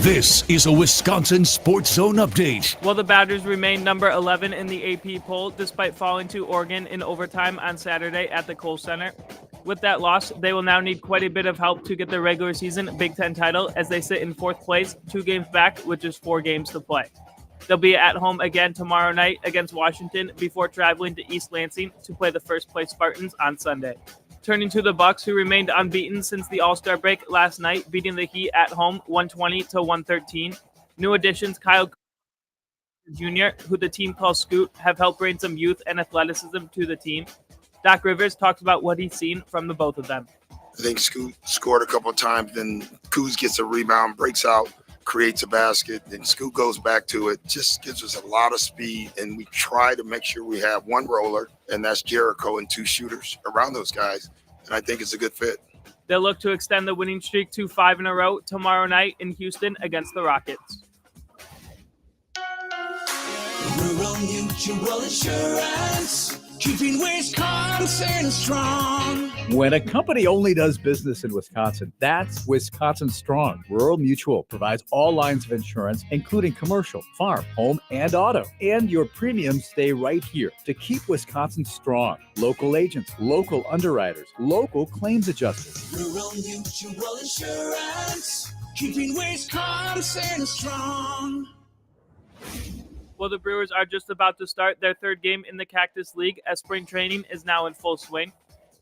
This is a Wisconsin Sports Zone update. Well, the Badgers remain number 11 in the AP poll despite falling to Oregon in overtime on Saturday at the Kohl Center. With that loss, they will now need quite a bit of help to get their regular season Big Ten title as they sit in fourth place, 2 games back with just 4 games to play. They'll be at home again tomorrow night against Washington before traveling to East Lansing to play the first place Spartans on Sunday. Turning to the Bucks, who remained unbeaten since the All-Star break last night, beating the Heat at home 120-113. New additions Kyle Jr., who the team calls Scoot, have helped bring some youth and athleticism to the team. Doc Rivers talks about what he's seen from the both of them. I think Scoot scored a couple of times, then Kuz gets a rebound, breaks out, creates a basket, then Scoot goes back to it. Just gives us a lot of speed, and we try to make sure we have one roller, and that's Jericho, and 2 shooters around those guys, and I think it's a good fit. They'll look to extend the winning streak to 5 in a row tomorrow night in Houston against the Rockets. Rural Mutual Insurance, keeping Wisconsin strong. When a company only does business in Wisconsin, that's Wisconsin Strong. Rural Mutual provides all lines of insurance, including commercial, farm, home, and auto. And your premiums stay right here to keep Wisconsin strong. Local agents, local underwriters, local claims adjusters. Rural Mutual Insurance, keeping Wisconsin strong. Well, the Brewers are just about to start their 3rd game in the Cactus League as spring training is now in full swing.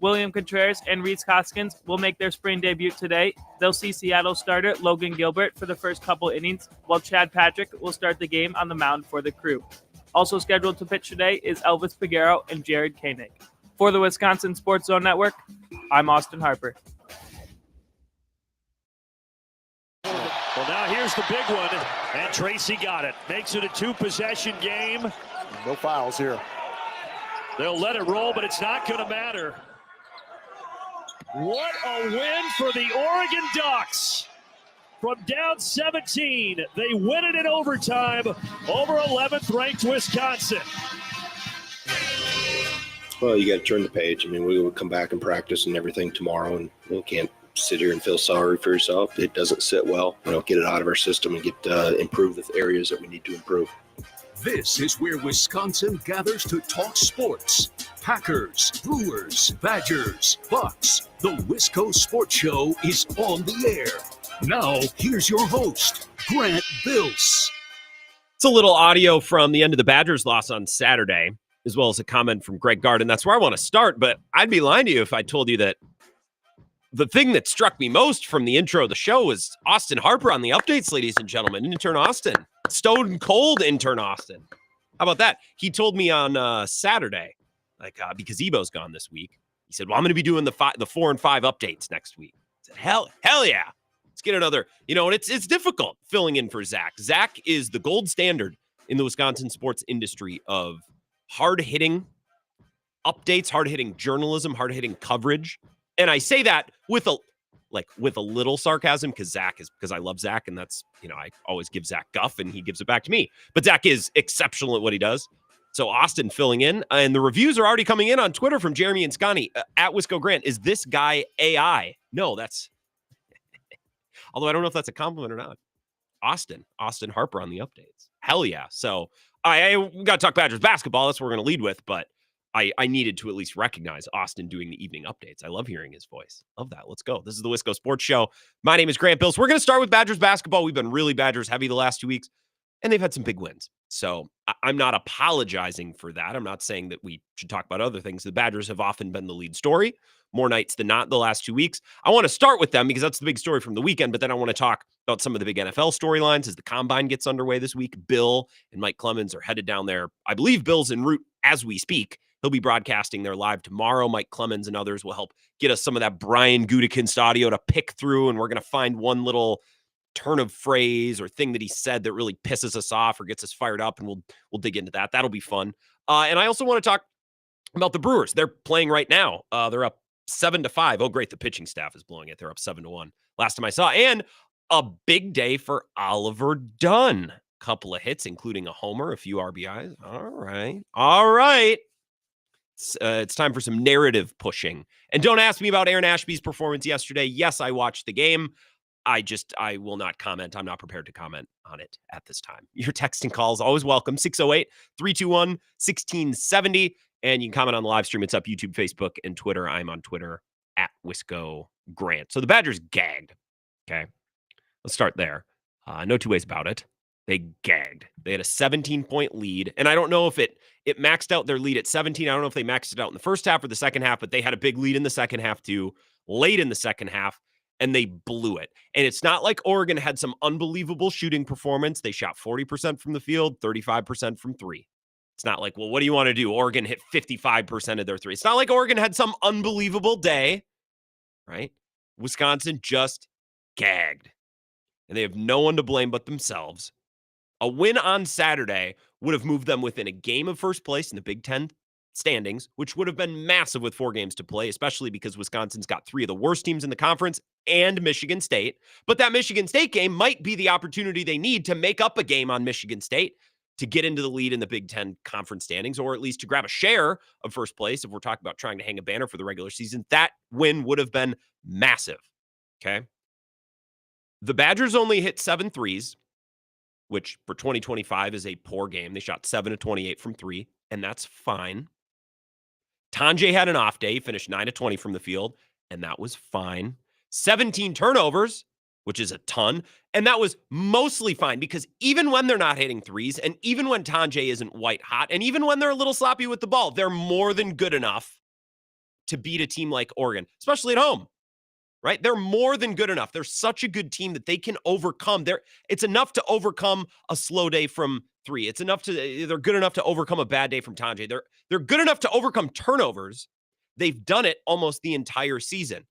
William Contreras and Reese Hoskins will make their spring debut today. They'll see Seattle starter Logan Gilbert for the first couple innings, while Chad Patrick will start the game on the mound for the Crew. Also scheduled to pitch today is Elvis Peguero and Jared Koenig. For the Wisconsin Sports Zone Network, I'm Austin Harper. Well, now here's the big one, and Tracy got it. Makes it a 2-possession game. No fouls here. They'll let it roll, but it's not going to matter. What a win for the Oregon Ducks. From down 17, they win it in overtime over 11th-ranked Wisconsin. Well, you got to turn the page. I mean, we will come back and practice and everything tomorrow, and we can't sit here and feel sorry for yourself. It doesn't sit well. Get it out of our system and get improve the areas that we need to improve. This is where Wisconsin gathers to talk sports. Packers, Brewers, Badgers, Bucks. The Wisco Sports Show is on the air. Now, here's your host, Grant Bills. It's a little audio from the end of the Badgers loss on Saturday, as well as a comment from Greg Garden. That's where I want to start, but I'd be lying to you if I told you that the thing that struck me most from the intro of the show was Austin Harper on the updates, ladies and gentlemen. Intern Austin. Stone cold intern Austin. How about that? He told me on Saturday, because Ebo's gone this week, he said, well, I'm going to be doing the 4 and 5 updates next week. I said, hell yeah. Let's get another, and it's difficult filling in for Zach. Zach is the gold standard in the Wisconsin sports industry of hard-hitting updates, hard-hitting journalism, hard-hitting coverage. And I say that with a little sarcasm because I love Zach, and that's, I always give Zach guff and he gives it back to me. But Zach is exceptional at what he does. So Austin filling in, and the reviews are already coming in on Twitter from Jeremy and Scotty at Wisco Grant. Is this guy AI? No, that's, although I don't know if that's a compliment or not. Austin Harper on the updates. Hell yeah. So I got to talk Badgers basketball. That's what we're going to lead with, but I needed to at least recognize Austin doing the evening updates. I love hearing his voice. Love that. Let's go. This is the Wisco Sports Show. My name is Grant Bills. We're going to start with Badgers basketball. We've been really Badgers heavy the last 2 weeks, and they've had some big wins. So I'm not apologizing for that. I'm not saying that we should talk about other things. The Badgers have often been the lead story, more nights than not the last 2 weeks. I want to start with them because that's the big story from the weekend, but then I want to talk about some of the big NFL storylines as the Combine gets underway this week. Bill and Mike Clemens are headed down there. I believe Bill's en route as we speak. He'll be broadcasting there live tomorrow. Mike Clemens and others will help get us some of that Brian Gutekunst audio to pick through, and we're going to find one little turn of phrase or thing that he said that really pisses us off or gets us fired up, and we'll dig into that. That'll be fun. And I also want to talk about the Brewers. They're playing right now. They're up 7-5. Oh, great. The pitching staff is blowing it. They're up 7-1 last time I saw. And a big day for Oliver Dunn. Couple of hits, including a homer, a few RBIs. All right. It's time for some narrative pushing. And don't ask me about Aaron Ashby's performance yesterday. Yes, I watched the game. I will not comment. I'm not prepared to comment on it at this time. Your texting calls always welcome. 608-321-1670. And you can comment on the live stream. It's up YouTube, Facebook, and Twitter. I'm on Twitter at Wisco Grant. So the Badgers gagged. Okay. Let's start there. No two ways about it. They gagged. They had a 17-point lead. And I don't know if it maxed out their lead at 17. I don't know if they maxed it out in the first half or the second half, but they had a big lead in the second half too, late in the second half, and they blew it. And it's not like Oregon had some unbelievable shooting performance. They shot 40% from the field, 35% from three. It's not like, well, what do you want to do? Oregon hit 55% of their three. It's not like Oregon had some unbelievable day, right? Wisconsin just gagged. And they have no one to blame but themselves. A win on Saturday would have moved them within a game of first place in the Big Ten standings, which would have been massive with 4 games to play, especially because Wisconsin's got 3 of the worst teams in the conference and Michigan State. But that Michigan State game might be the opportunity they need to make up a game on Michigan State to get into the lead in the Big Ten conference standings, or at least to grab a share of first place. If we're talking about trying to hang a banner for the regular season, that win would have been massive. Okay. The Badgers only hit 7 threes, which for 2025 is a poor game. They shot 7 of 28 from 3, and that's fine. Tanjay had an off day. He finished 9 of 20 from the field, and that was fine. 17 turnovers, which is a ton, and that was mostly fine because even when they're not hitting threes, and even when Tanjay isn't white hot, and even when they're a little sloppy with the ball, they're more than good enough to beat a team like Oregon, especially at home. Right? They're more than good enough. They're such a good team that they can overcome. It's enough to overcome a slow day from 3. They're good enough to overcome a bad day from Tanjay. They're good enough to overcome turnovers. They've done it almost the entire season.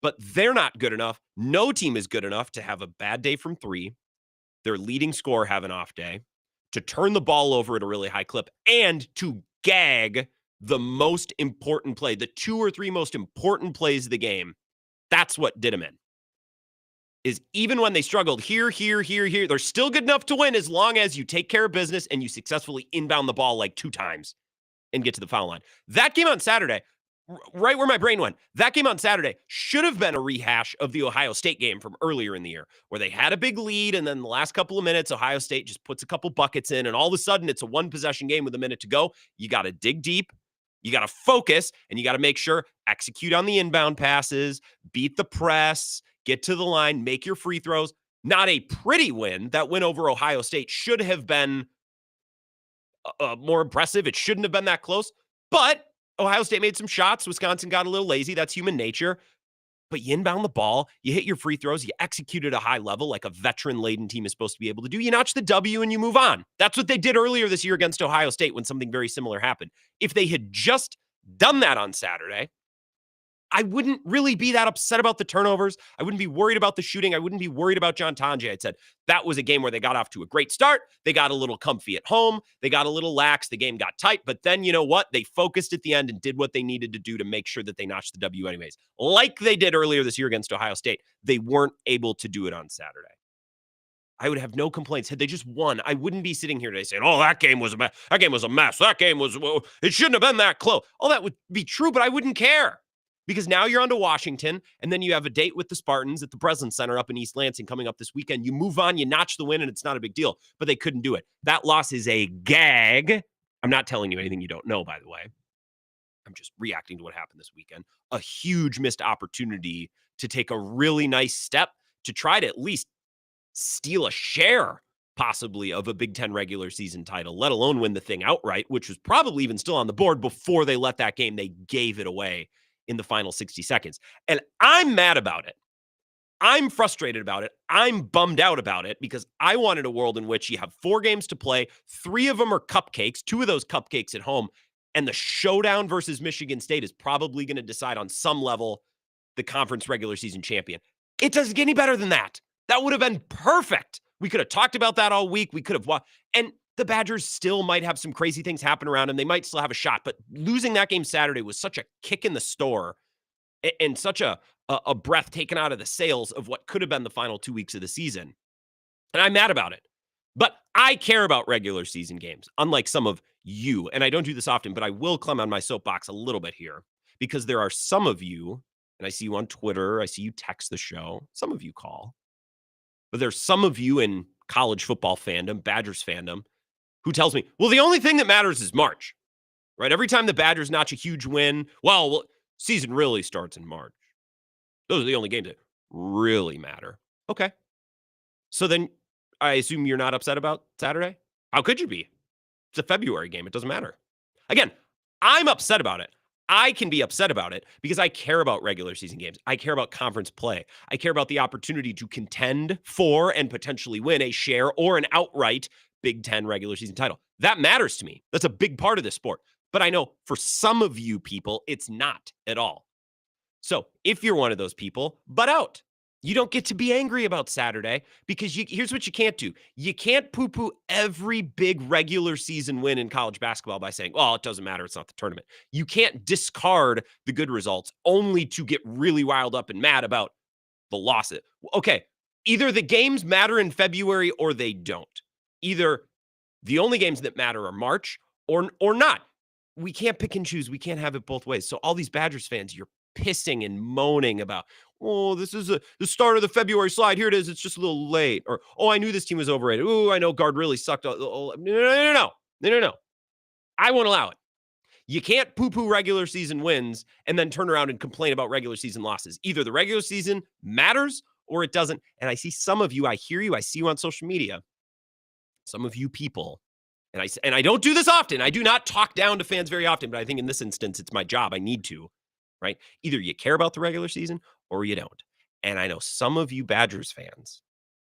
But they're not good enough. No team is good enough to have a bad day from 3. Their leading scorer have an off day, to turn the ball over at a really high clip, and to gag the most important play, the 2 or 3 most important plays of the game. That's what did them in. Is even when they struggled here, they're still good enough to win as long as you take care of business and you successfully inbound the ball like 2 times and get to the foul line. That game on Saturday, right where my brain went, that game on Saturday should have been a rehash of the Ohio State game from earlier in the year, where they had a big lead, and then the last couple of minutes, Ohio State just puts a couple buckets in, and all of a sudden it's a 1-possession game with a minute to go. You got to dig deep. You got to focus, and you got to make sure, execute on the inbound passes, beat the press, get to the line, make your free throws. Not a pretty win. That win over Ohio State should have been more impressive. It shouldn't have been that close. But Ohio State made some shots. Wisconsin got a little lazy. That's human nature. But you inbound the ball, you hit your free throws, you execute at a high level like a veteran-laden team is supposed to be able to do. You notch the W and you move on. That's what they did earlier this year against Ohio State when something very similar happened. If they had just done that on Saturday, I wouldn't really be that upset about the turnovers. I wouldn't be worried about the shooting. I wouldn't be worried about John Tanjay. I said that was a game where they got off to a great start. They got a little comfy at home. They got a little lax. The game got tight. But then you know what? They focused at the end and did what they needed to do to make sure that they notched the W anyways. Like they did earlier this year against Ohio State. They weren't able to do it on Saturday. I would have no complaints. Had they just won, I wouldn't be sitting here today saying, oh, that game was a mess. That game was a mess. That game was, it shouldn't have been that close. All that would be true, but I wouldn't care. Because now you're on to Washington, and then you have a date with the Spartans at the Breslin Center up in East Lansing coming up this weekend. You move on, you notch the win, and it's not a big deal. But they couldn't do it. That loss is a gag. I'm not telling you anything you don't know, by the way. I'm just reacting to what happened this weekend. A huge missed opportunity to take a really nice step to try to at least steal a share, possibly, of a Big Ten regular season title, let alone win the thing outright, which was probably even still on the board before they let that game. They gave it away in the final 60 seconds. And I'm mad about it. I'm frustrated about it. I'm bummed out about it because I wanted a world in which you have 4 games to play. 3 of them are cupcakes, 2 of those cupcakes at home. And the showdown versus Michigan State is probably going to decide on some level the conference regular season champion. It doesn't get any better than that. That would have been perfect. We could have talked about that all week. We could have watched. And the Badgers still might have some crazy things happen around them. They might still have a shot, but losing that game Saturday was such a kick in the store and such a breath taken out of the sails of what could have been the final 2 weeks of the season. And I'm mad about it. But I care about regular season games, unlike some of you. And I don't do this often, but I will climb on my soapbox a little bit here because there are some of you And I see you on Twitter. I see you text the show. Some of you call. But there's some of you in college football fandom, Badgers fandom, who tells me, well, the only thing that matters is March, right? Every time the Badgers notch a huge win, well, season really starts in March. Those are the only games that really matter. Okay. So then I assume you're not upset about Saturday? How could you be? It's a February game. It doesn't matter. Again, I'm upset about it. I can be upset about it because I care about regular season games. I care about conference play. I care about the opportunity to contend for and potentially win a share or an outright Big Ten regular season title. That matters to me. That's a big part of this sport. But I know for some of you people, it's not at all. So if you're one of those people, butt out. You don't get to be angry about Saturday because here's what you can't do. You can't poo-poo every big regular season win in college basketball by saying, well, it doesn't matter. It's not the tournament. You can't discard the good results only to get really riled up and mad about the losses. Okay, either the games matter in February or they don't. Either the only games that matter are March or not. We can't pick and choose. We can't have it both ways. So all these Badgers fans, you're pissing and moaning about, oh, this is the start of the February slide. Here it is. It's just a little late. Or, oh, I knew this team was overrated. Oh, I know guard really sucked. No. I won't allow it. You can't poo-poo regular season wins and then turn around and complain about regular season losses. Either the regular season matters or it doesn't. And I see some of you, I hear you, I see you on social media. Some of you people, and I don't do this often. I do not talk down to fans very often, but I think in this instance, it's my job. I need to, right? Either you care about the regular season or you don't. And I know some of you Badgers fans,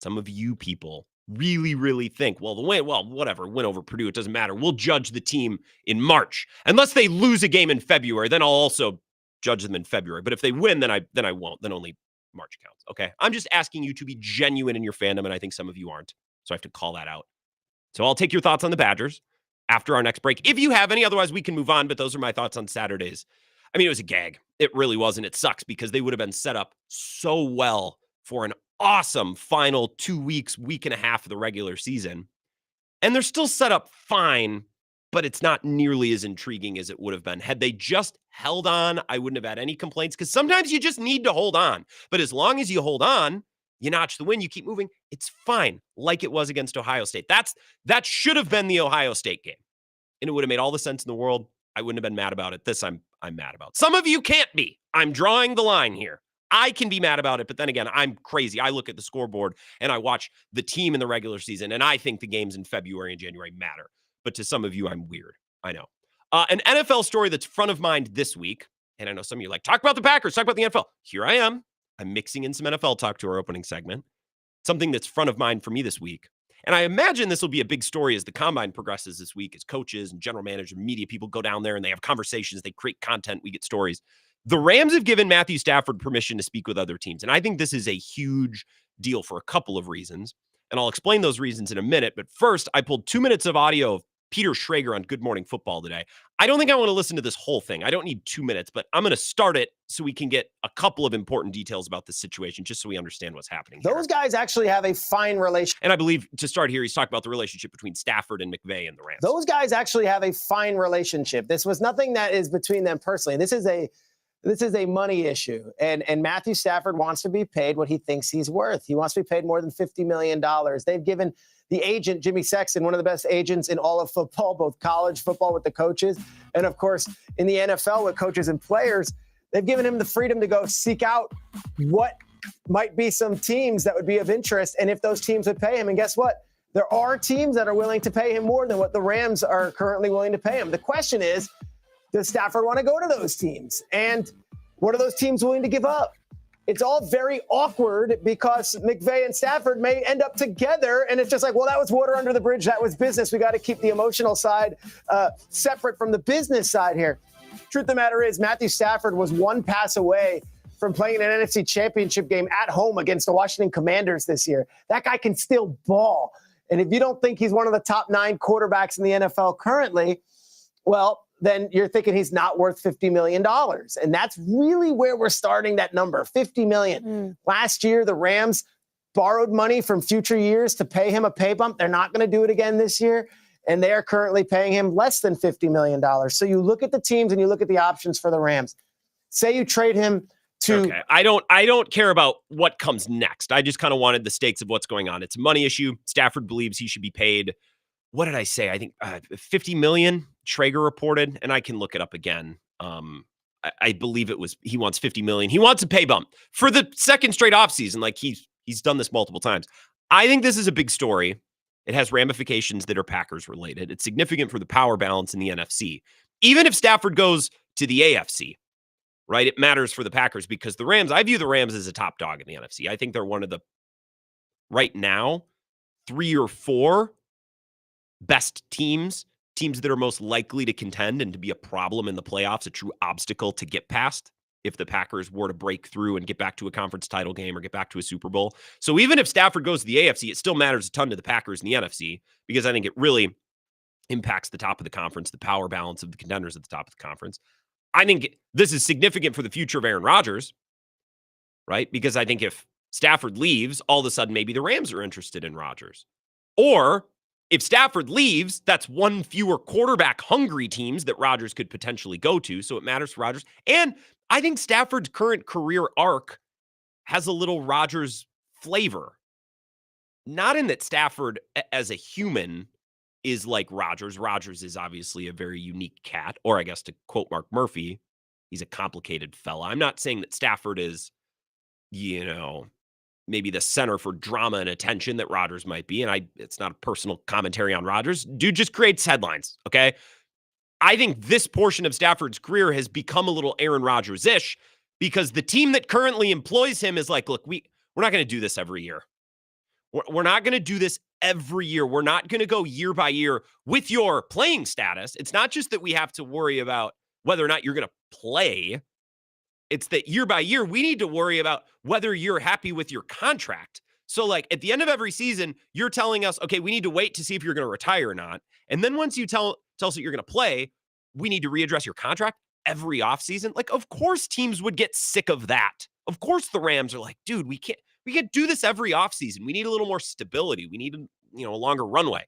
some of you people really, really think, well, win over Purdue, it doesn't matter. We'll judge the team in March. Unless they lose a game in February, then I'll also judge them in February. But if they win, then I won't. Then only March counts. Okay. I'm just asking you to be genuine in your fandom, and I think some of you aren't. So I have to call that out. So I'll take your thoughts on the Badgers after our next break. If you have any, otherwise we can move on. But those are my thoughts on Saturdays. I mean, it was a gag. It really wasn't. It sucks because they would have been set up so well for an awesome final 2 weeks, week and a half of the regular season. And they're still set up fine, but it's not nearly as intriguing as it would have been. Had they just held on, I wouldn't have had any complaints because sometimes you just need to hold on. But as long as you hold on, you notch the win, you keep moving, it's fine, like it was against Ohio State. That should have been the Ohio State game. And it would have made all the sense in the world. I wouldn't have been mad about it. This I'm mad about. Some of you can't be. I'm drawing the line here. I can be mad about it, but then again, I'm crazy. I look at the scoreboard and I watch the team in the regular season, and I think the games in February and January matter. But to some of you, I'm weird. I know. An NFL story that's front of mind this week, and I know some of you are like, talk about the Packers, talk about the NFL. Here I am. I'm mixing in some NFL talk to our opening segment, something that's front of mind for me this week. And I imagine this will be a big story as the combine progresses this week, as coaches and general managers and media people go down there and they have conversations, they create content, we get stories. The Rams have given Matthew Stafford permission to speak with other teams. And I think this is a huge deal for a couple of reasons. And I'll explain those reasons in a minute. But first, I pulled 2 minutes of audio of Peter Schrager on Good Morning Football today. I don't think I want to listen to this whole thing. I don't need 2 minutes, but I'm going to start it so we can get a couple of important details about this situation, just so we understand what's happening here. Those guys actually have a fine relationship. And I believe to start here, he's talking about the relationship between Stafford and McVay and the Rams. Those guys actually have a fine relationship. This was nothing that is between them personally. This is a money issue. And Matthew Stafford wants to be paid what he thinks he's worth. He wants to be paid more than $50 million. They've given the agent, Jimmy Sexton, one of the best agents in all of football, both college football with the coaches, and of course in the NFL with coaches and players, they've given him the freedom to go seek out what might be some teams that would be of interest and if those teams would pay him. And guess what? There are teams that are willing to pay him more than what the Rams are currently willing to pay him. The question is, does Stafford want to go to those teams? And what are those teams willing to give up? It's all very awkward because McVay and Stafford may end up together. And it's just like, well, that was water under the bridge. That was business. We got to keep the emotional side separate from the business side here. Truth of the matter is, Matthew Stafford was one pass away from playing an NFC championship game at home against the Washington Commanders this year. That guy can still ball. And if you don't think he's one of the top 9 quarterbacks in the NFL currently, well, then you're thinking he's not worth $50 million. And that's really where we're starting that number, $50 million. Last year, the Rams borrowed money from future years to pay him a pay bump. They're not going to do it again this year. And they are currently paying him less than $50 million. So you look at the teams and you look at the options for the Rams. Say you trade him Okay. I don't care about what comes next. I just kind of wanted the stakes of what's going on. It's a money issue. Stafford believes he should be paid. What did I say? I think 50 million. Traeger reported, and I can look it up again. I believe he wants 50 million. He wants a pay bump for the second straight offseason. Like he's done this multiple times. I think this is a big story. It has ramifications that are Packers related. It's significant for the power balance in the NFC. Even if Stafford goes to the AFC, right? It matters for the Packers because the Rams, I view the Rams as a top dog in the NFC. I think they're one of the, right now, 3 or 4 best teams that are most likely to contend and to be a problem in the playoffs, a true obstacle to get past if the Packers were to break through and get back to a conference title game or get back to a Super Bowl. So even if Stafford goes to the AFC, it still matters a ton to the Packers in the NFC because I think it really impacts the top of the conference, the power balance of the contenders at the top of the conference. I think this is significant for the future of Aaron Rodgers, right? Because I think if Stafford leaves, all of a sudden maybe the Rams are interested in Rodgers. Or if Stafford leaves, that's one fewer quarterback-hungry teams that Rodgers could potentially go to, so it matters for Rodgers. And I think Stafford's current career arc has a little Rodgers flavor. Not in that Stafford as a human is like Rodgers. Rodgers is obviously a very unique cat, or I guess to quote Mark Murphy, he's a complicated fella. I'm not saying that Stafford is, maybe the center for drama and attention that Rodgers might be. And it's not a personal commentary on Rodgers. Dude just creates headlines, okay? I think this portion of Stafford's career has become a little Aaron Rodgers-ish because the team that currently employs him is like, look, we're not going to do this every year. We're not going to do this every year. We're not going to go year by year with your playing status. It's not just that we have to worry about whether or not you're going to play. It's that year by year, we need to worry about whether you're happy with your contract. So like at the end of every season, you're telling us, okay, we need to wait to see if you're going to retire or not. And then once you tell us that you're going to play, we need to readdress your contract every offseason. Like, of course teams would get sick of that. Of course the Rams are like, dude, we can't do this every offseason. We need a little more stability. We need a longer runway,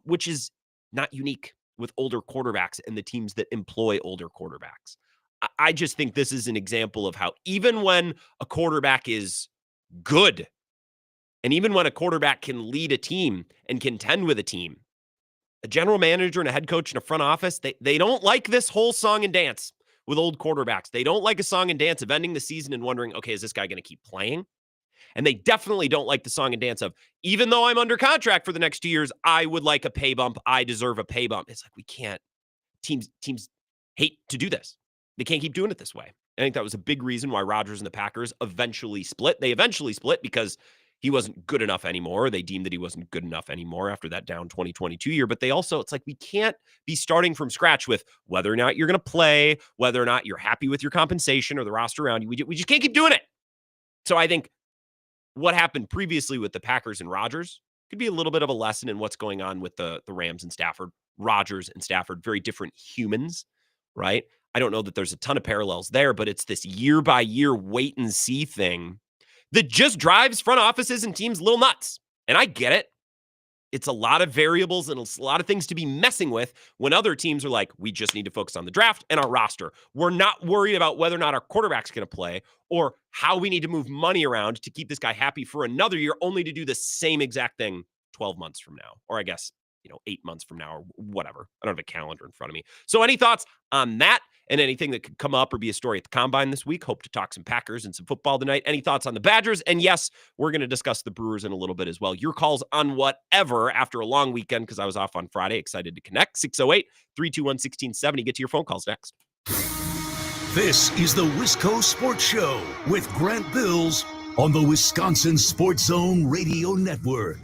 which is not unique with older quarterbacks and the teams that employ older quarterbacks. I just think this is an example of how even when a quarterback is good and even when a quarterback can lead a team and contend with a team, a general manager and a head coach and a front office, they don't like this whole song and dance with old quarterbacks. They don't like a song and dance of ending the season and wondering, okay, is this guy going to keep playing? And they definitely don't like the song and dance of, even though I'm under contract for the next 2 years, I would like a pay bump. I deserve a pay bump. It's like, we can't. Teams hate to do this. They can't keep doing it this way. I think that was a big reason why Rodgers and the Packers eventually split. They eventually split because he wasn't good enough anymore. They deemed that he wasn't good enough anymore after that down 2022 year. But they also, it's like, we can't be starting from scratch with whether or not you're going to play, whether or not you're happy with your compensation or the roster around you. We just can't keep doing it. So I think what happened previously with the Packers and Rodgers could be a little bit of a lesson in what's going on with the Rams and Stafford. Rodgers and Stafford, very different humans, right? I don't know that there's a ton of parallels there, but it's this year by year wait and see thing that just drives front offices and teams a little nuts. And I get it. It's a lot of variables and a lot of things to be messing with when other teams are like, we just need to focus on the draft and our roster. We're not worried about whether or not our quarterback's going to play or how we need to move money around to keep this guy happy for another year, only to do the same exact thing 12 months from now. Or I guess, 8 months from now or whatever. I don't have a calendar in front of me. So any thoughts on that and anything that could come up or be a story at the Combine this week? Hope to talk some Packers and some football tonight. Any thoughts on the Badgers? And yes, we're going to discuss the Brewers in a little bit as well. Your calls on whatever after a long weekend because I was off on Friday. Excited to connect. 608-321-1670. Get to your phone calls next. This is the Wisco Sports Show with Grant Bills on the Wisconsin Sports Zone Radio Network.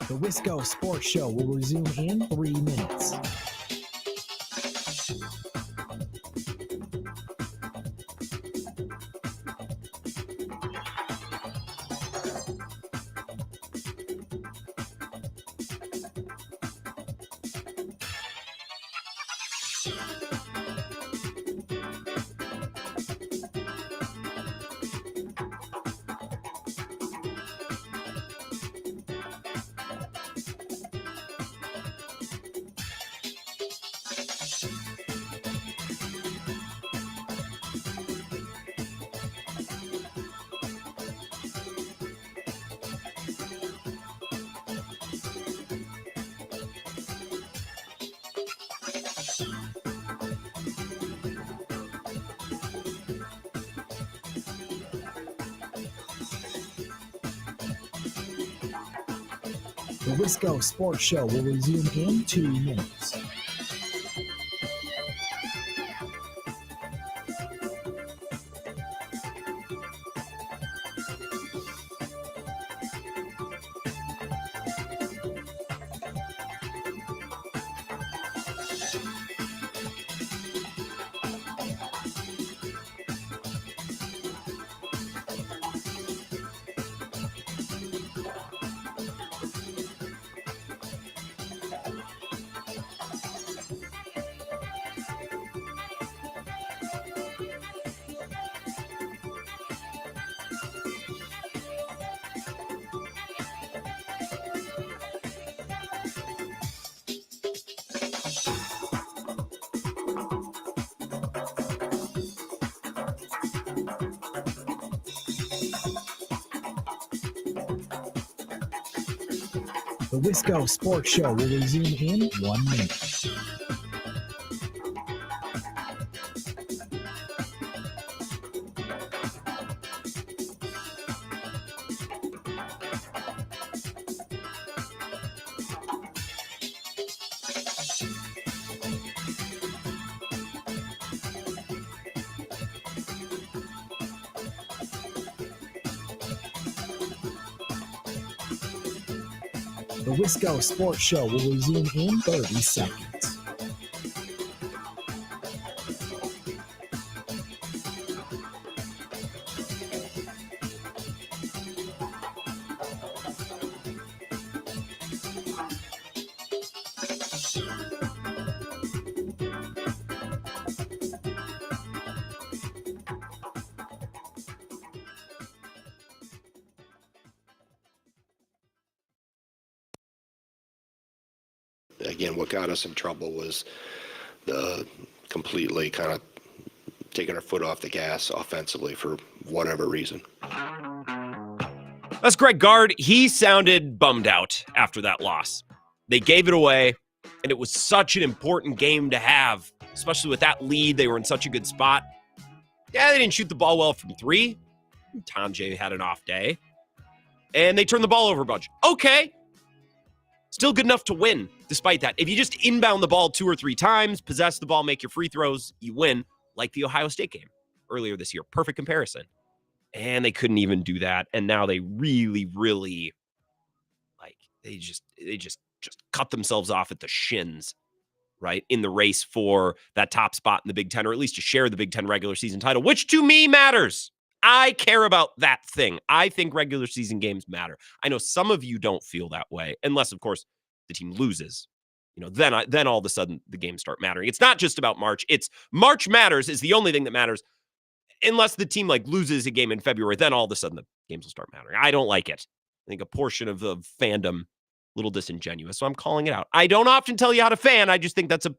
The Wisco Sports Show will resume in 3 minutes. The Wisco Sports Show will resume in 2 minutes. The Wisco Sports Show will resume in 1 minute. The Wisco Sports Show will resume in 30 seconds. Again, what got us in trouble was the completely kind of taking our foot off the gas offensively for whatever reason. That's Greg Gard. He sounded bummed out after that loss. They gave it away, and it was such an important game to have, especially with that lead. They were in such a good spot. Yeah, they didn't shoot the ball well from 3. Tanjay had an off day. And they turned the ball over a bunch. Okay. Still good enough to win, despite that. If you just inbound the ball 2 or 3 times, possess the ball, make your free throws, you win, like the Ohio State game earlier this year. Perfect comparison. And they couldn't even do that. And now they really, really, they just cut themselves off at the shins, right, in the race for that top spot in the Big Ten, or at least to share the Big Ten regular season title, which to me matters. I care about that thing. I think regular season games matter. I know some of you don't feel that way, unless, of course, the team loses. Then all of a sudden the games start mattering. It's not just about March. It's March matters is the only thing that matters. Unless the team loses a game in February, then all of a sudden the games will start mattering. I don't like it. I think a portion of the fandom a little disingenuous, so I'm calling it out. I don't often tell you how to fan. I just think that's a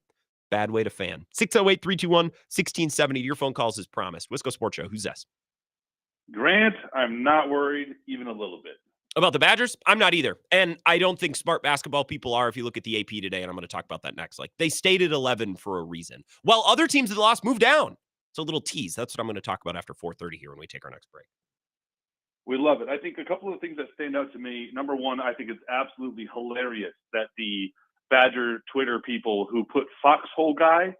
bad way to fan. 608-321-1670. Your phone calls as promised. Wisco Sports Show. Who's this? Grant, I'm not worried even a little bit. About the Badgers? I'm not either. And I don't think smart basketball people are if you look at the AP today, and I'm going to talk about that next. They stayed at 11 for a reason. While other teams that lost moved down. It's a little tease. That's what I'm going to talk about after 4:30 here when we take our next break. We love it. I think a couple of things that stand out to me. Number one, I think it's absolutely hilarious that the Badger Twitter people who put Foxhole Guy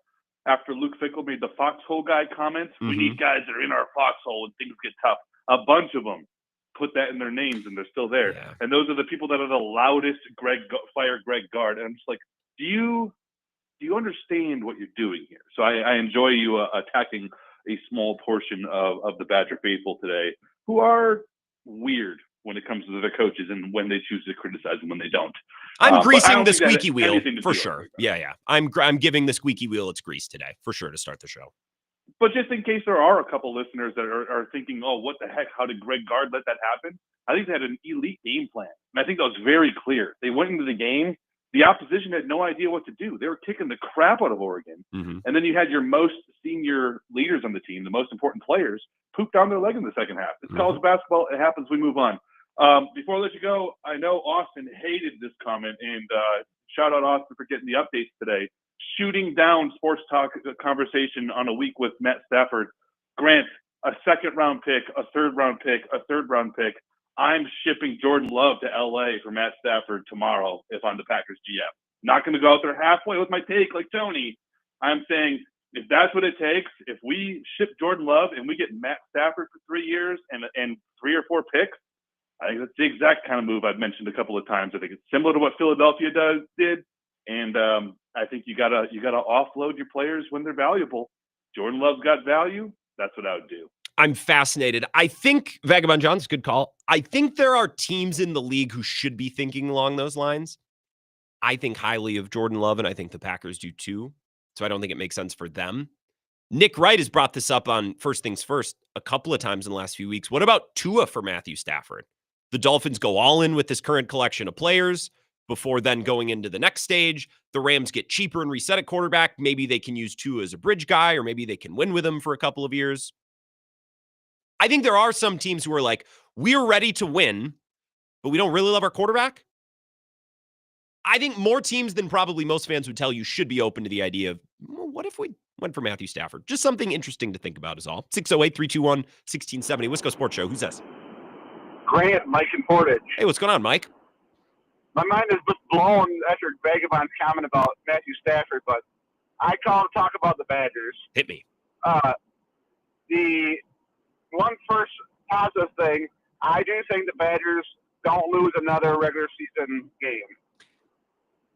after Luke Fickell made the Foxhole Guy comments. Mm-hmm. We need guys that are in our foxhole when things get tough. A bunch of them put that in their names, and they're still there. Yeah. And those are the people that are the loudest fire Greg Gard. And I'm just like, do you understand what you're doing here? So I enjoy you attacking a small portion of the Badger faithful today, who are weird when it comes to the coaches and when they choose to criticize and when they don't. I'm greasing don't the think that squeaky has wheel anything to for do sure. with it. Yeah. I'm giving the squeaky wheel its grease today for sure to start the show. But just in case there are a couple listeners that are thinking, oh, what the heck? How did Greg Gard let that happen? I think they had an elite game plan. And I think that was very clear. They went into the game. The opposition had no idea what to do. They were kicking the crap out of Oregon. Mm-hmm. And then you had your most senior leaders on the team, the most important players, poop down their leg in the second half. It's college basketball. It happens. We move on. Before I let you go, I know Austin hated this comment, and shout out Austin for getting the updates today. Shooting down sports talk conversation on a week with Matt Stafford. Grant, a second-round pick, a third-round pick, a third-round pick. I'm shipping Jordan Love to LA for Matt Stafford tomorrow if I'm the Packers GM. Not going to go out there halfway with my take like Tony. I'm saying if that's what it takes, if we ship Jordan Love and we get Matt Stafford for 3 years and 3 or 4 picks, I think that's the exact kind of move I've mentioned a couple of times. I think it's similar to what Philadelphia did, and I think you gotta offload your players when they're valuable. Jordan Love's got value. That's what I would do. I'm fascinated. I think Vagabond John's a good call. I think there are teams in the league who should be thinking along those lines. I think highly of Jordan Love, and I think the Packers do too. So I don't think it makes sense for them. Nick Wright has brought this up on First Things First a couple of times in the last few weeks. What about Tua for Matthew Stafford? The Dolphins go all in with this current collection of players before then going into the next stage. The Rams get cheaper and reset at quarterback. Maybe they can use Tua as a bridge guy, or maybe they can win with him for a couple of years. I think there are some teams who are like, we're ready to win, but we don't really love our quarterback. I think more teams than probably most fans would tell you should be open to the idea of, well, what if we went for Matthew Stafford? Just something interesting to think about is all. 608-321-1670. Wisco Sports Show. Who's this? Grant, Mike, and Portage. Hey, what's going on, Mike? My mind is just blown after Vagabond's comment about Matthew Stafford, but I call to talk about the Badgers. Hit me. The one first positive thing, I do think the Badgers don't lose another regular season game.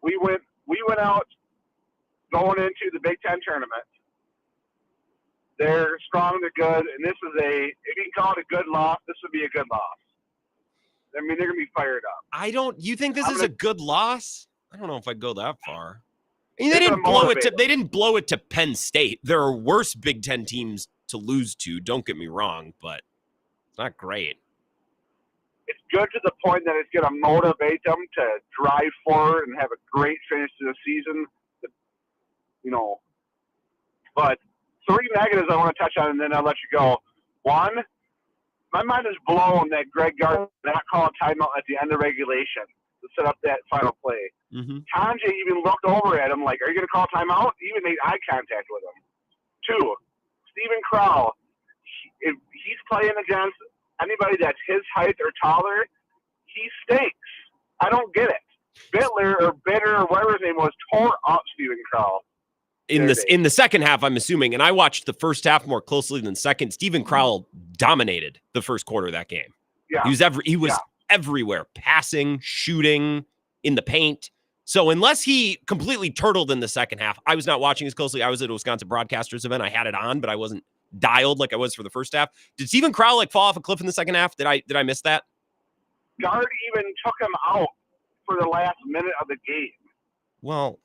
We went out going into the Big Ten tournament. They're strong, they're good, and this is if you can call it a good loss, this would be a good loss. I mean, they're going to be fired up. You think this is a good loss? I don't know if I'd go that far. I mean, they didn't blow it to Penn State. There are worse Big Ten teams to lose to, don't get me wrong, but it's not great. It's good to the point that it's going to motivate them to drive forward and have a great finish to the season. But 3 negatives I want to touch on, and then I'll let you go. One, my mind is blown that Greg Gard did not call a timeout at the end of regulation to set up that final play. Mm-hmm. Kanye even looked over at him like, are you going to call a timeout? He even made eye contact with him. 2, Steven Crowell, if he's playing against anybody that's his height or taller, he stinks. I don't get it. Bitter or whatever his name was tore up Steven Crowell. In the second half, I'm assuming, and I watched the first half more closely than second. Steven Crowell dominated the first quarter of that game. Yeah. He was everywhere, passing, shooting, in the paint. So unless he completely turtled in the second half, I was not watching as closely. I was at a Wisconsin Broadcasters event. I had it on, but I wasn't dialed like I was for the first half. Did Steven Crowell fall off a cliff in the second half? Did I miss that? Gard even took him out for the last minute of the game. Well,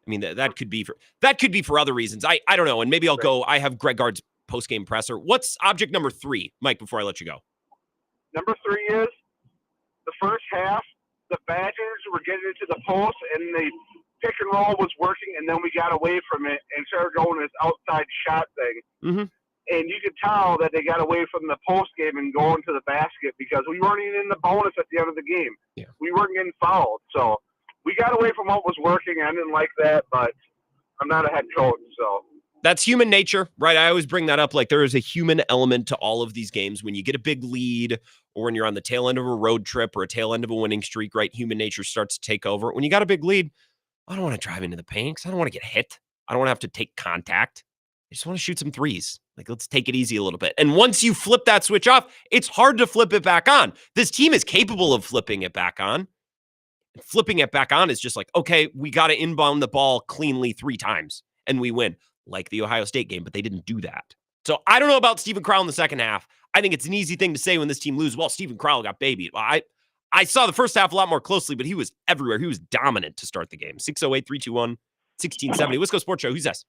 I mean, that could be for other reasons. I don't know. And maybe I'll go. I have Greg Gard's post-game presser. What's object number 3, Mike, before I let you go? Number 3 is the first half, the Badgers were getting into the post, and the pick and roll was working, and then we got away from it and started going this outside shot thing. Mm-hmm. And you could tell that they got away from the post game and going to the basket because we weren't even in the bonus at the end of the game. Yeah. We weren't getting fouled. So we got away from what was working. I didn't like that, but I'm not a head coach, so. That's human nature, right? I always bring that up. Like, there is a human element to all of these games. When you get a big lead or when you're on the tail end of a road trip or a tail end of a winning streak, right? Human nature starts to take over. When you got a big lead, I don't want to drive into the paint because I don't want to get hit. I don't want to have to take contact. I just want to shoot some threes. Like, let's take it easy a little bit. And once you flip that switch off, it's hard to flip it back on. This team is capable of flipping it back on. And flipping it back on is just like, okay, we got to inbound the ball cleanly 3 times and we win, like the Ohio State game, but they didn't do that. So I don't know about Steven Crowell in the second half. I think it's an easy thing to say when this team loses. Well, Steven Crowell got babied. Well, I saw the first half a lot more closely, but he was everywhere. He was dominant to start the game. 608-321-1670. Wisco Sports Show. Who's this?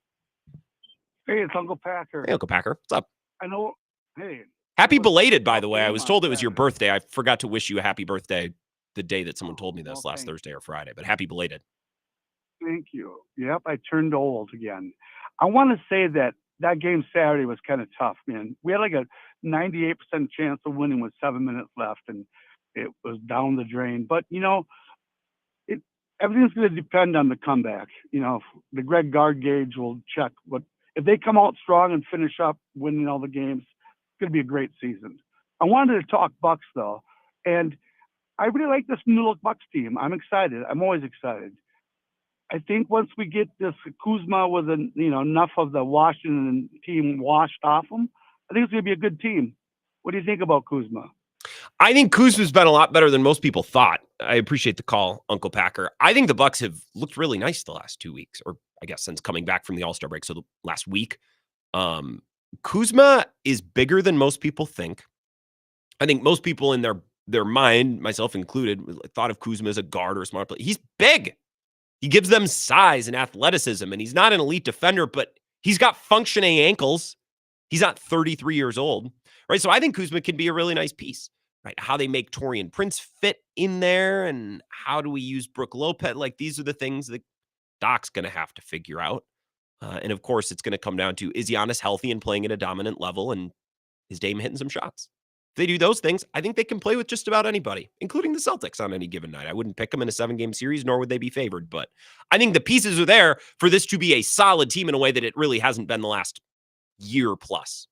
Hey, it's Uncle Packer. Hey, Uncle Packer. What's up? I know. Hey. Happy belated, by the way. I was told it was your birthday. I forgot to wish you a happy birthday the day that someone told me this last Thursday or Friday, but happy belated. Thank you. Yep, I turned old again. I want to say that game Saturday was kind of tough, man. We had like a 98% chance of winning with 7 minutes left, and it was down the drain. But, everything's going to depend on the comeback. The Greg Gard gauge will check if they come out strong and finish up winning all the games, it's going to be a great season. I wanted to talk Bucks though, and I really like this new look Bucks team. I'm excited. I'm always excited. I think once we get this Kuzma with enough of the Washington team washed off him, I think it's going to be a good team. What do you think about Kuzma? I think Kuzma's been a lot better than most people thought. I appreciate the call, Uncle Packer. I think the Bucks have looked really nice the last 2 weeks, or I guess since coming back from the All-Star break, so the last week. Kuzma is bigger than most people think. I think most people in their mind, myself included, thought of Kuzma as a guard or a smart player. He's big. He gives them size and athleticism, and he's not an elite defender, but he's got functioning ankles. He's not 33 years old, right? So I think Kuzma can be a really nice piece, right? How they make Taurean Prince fit in there, and how do we use Brooke Lopez? Like, these are the things that Doc's going to have to figure out. And of course, it's going to come down to, is Giannis healthy and playing at a dominant level, and is Dame hitting some shots? If they do those things, I think they can play with just about anybody, including the Celtics on any given night. I wouldn't pick them in a 7-game series, nor would they be favored. But I think the pieces are there for this to be a solid team in a way that it really hasn't been the last year plus.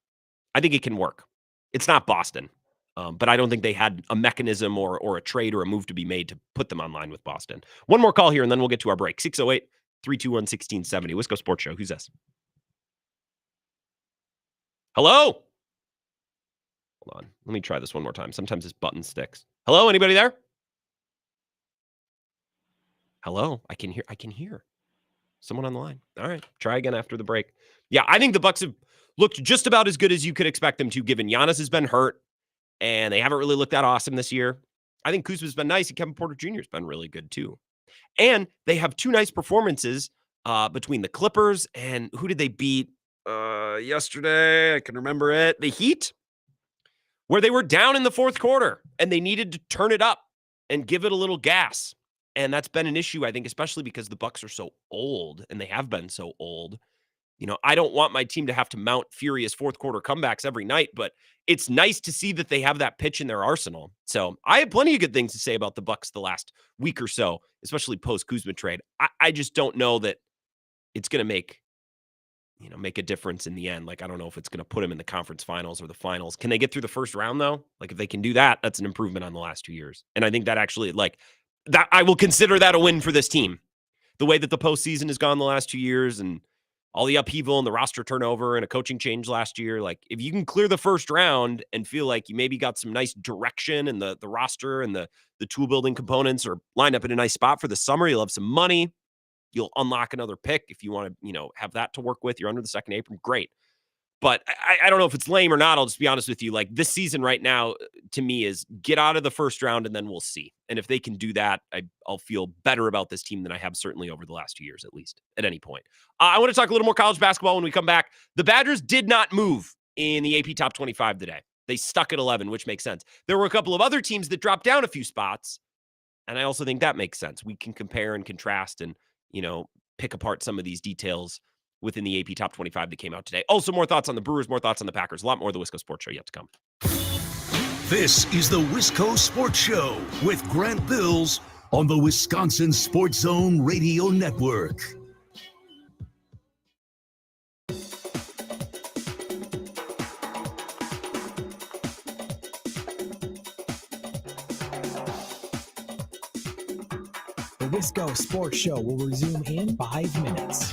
I think it can work. It's not Boston, but I don't think they had a mechanism or a trade or a move to be made to put them online with Boston. One more call here, and then we'll get to our break. 608-321-1670. Wisco Sports Show. Who's this? Hello? Hold on. Let me try this one more time. Sometimes this button sticks. Hello? Anybody there? Hello? I can hear. Someone on the line. All right. Try again after the break. Yeah, I think the Bucks have looked just about as good as you could expect them to, given Giannis has been hurt, and they haven't really looked that awesome this year. I think Kuzma's been nice, and Kevin Porter Jr. has been really good too. And they have 2 nice performances between the Clippers and who did they beat yesterday? I can remember it. The Heat, where they were down in the fourth quarter and they needed to turn it up and give it a little gas. And that's been an issue, I think, especially because the Bucks are so old, and they have been so old. I don't want my team to have to mount furious fourth quarter comebacks every night, but it's nice to see that they have that pitch in their arsenal. So I have plenty of good things to say about the Bucks the last week or so, especially post Kuzma trade. I just don't know that it's going to make a difference in the end. Like, I don't know if it's going to put them in the conference finals or the finals. Can they get through the first round though? Like, if they can do that, that's an improvement on the last 2 years. And I think that actually, that I will consider that a win for this team. The way that the postseason has gone the last 2 years, and all the upheaval and the roster turnover and a coaching change last year, like, if you can clear the first round and feel like you maybe got some nice direction and the roster and the tool building components are lined up in a nice spot for the summer, you'll have some money. You'll unlock another pick if you want to, have that to work with. You're under the second apron. Great. But I don't know if it's lame or not. I'll just be honest with you. Like, this season right now, to me, is get out of the first round and then we'll see. And if they can do that, I'll feel better about this team than I have certainly over the last 2 years, at least at any point. I want to talk a little more college basketball when we come back. The Badgers did not move in the AP Top 25 today. They stuck at 11, which makes sense. There were a couple of other teams that dropped down a few spots, and I also think that makes sense. We can compare and contrast and, pick apart some of these details within the AP Top 25 that came out today. Also, more thoughts on the Brewers, more thoughts on the Packers, a lot more of the Wisco Sports Show yet to come. This is the Wisco Sports Show with Grant Bills on the Wisconsin Sports Zone Radio Network. The Wisco Sports Show will resume in 5 minutes.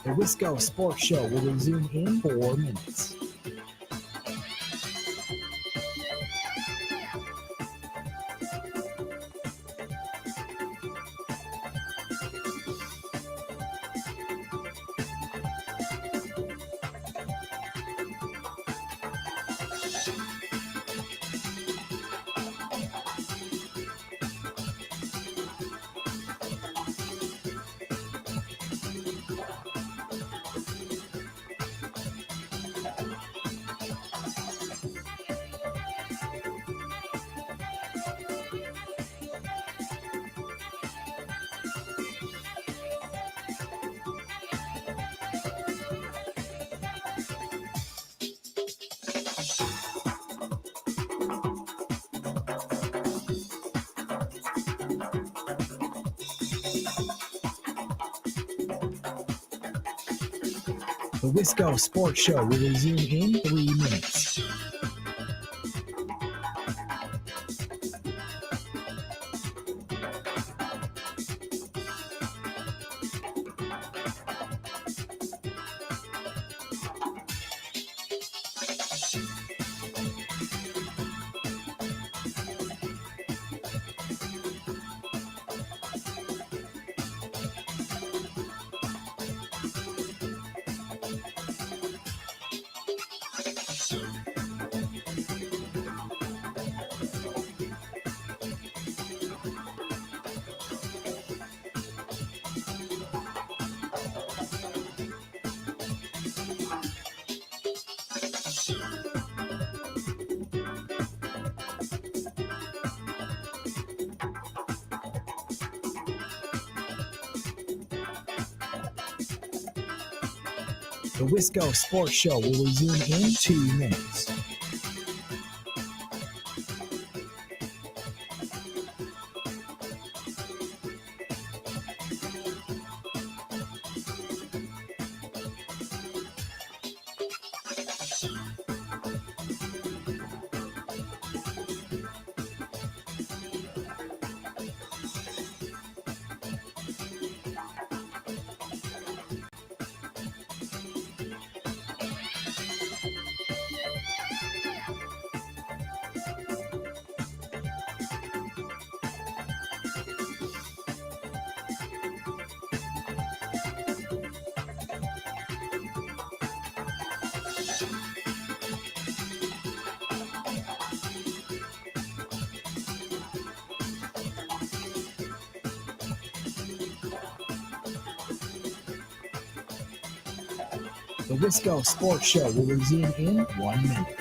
The Wisco Sports Show will resume in 4 minutes. The Wisco Sports Show will resume in 3 minutes. The Wisco Sports Show will resume in 2 minutes. The Wisco Sports Show will resume in 1 minute.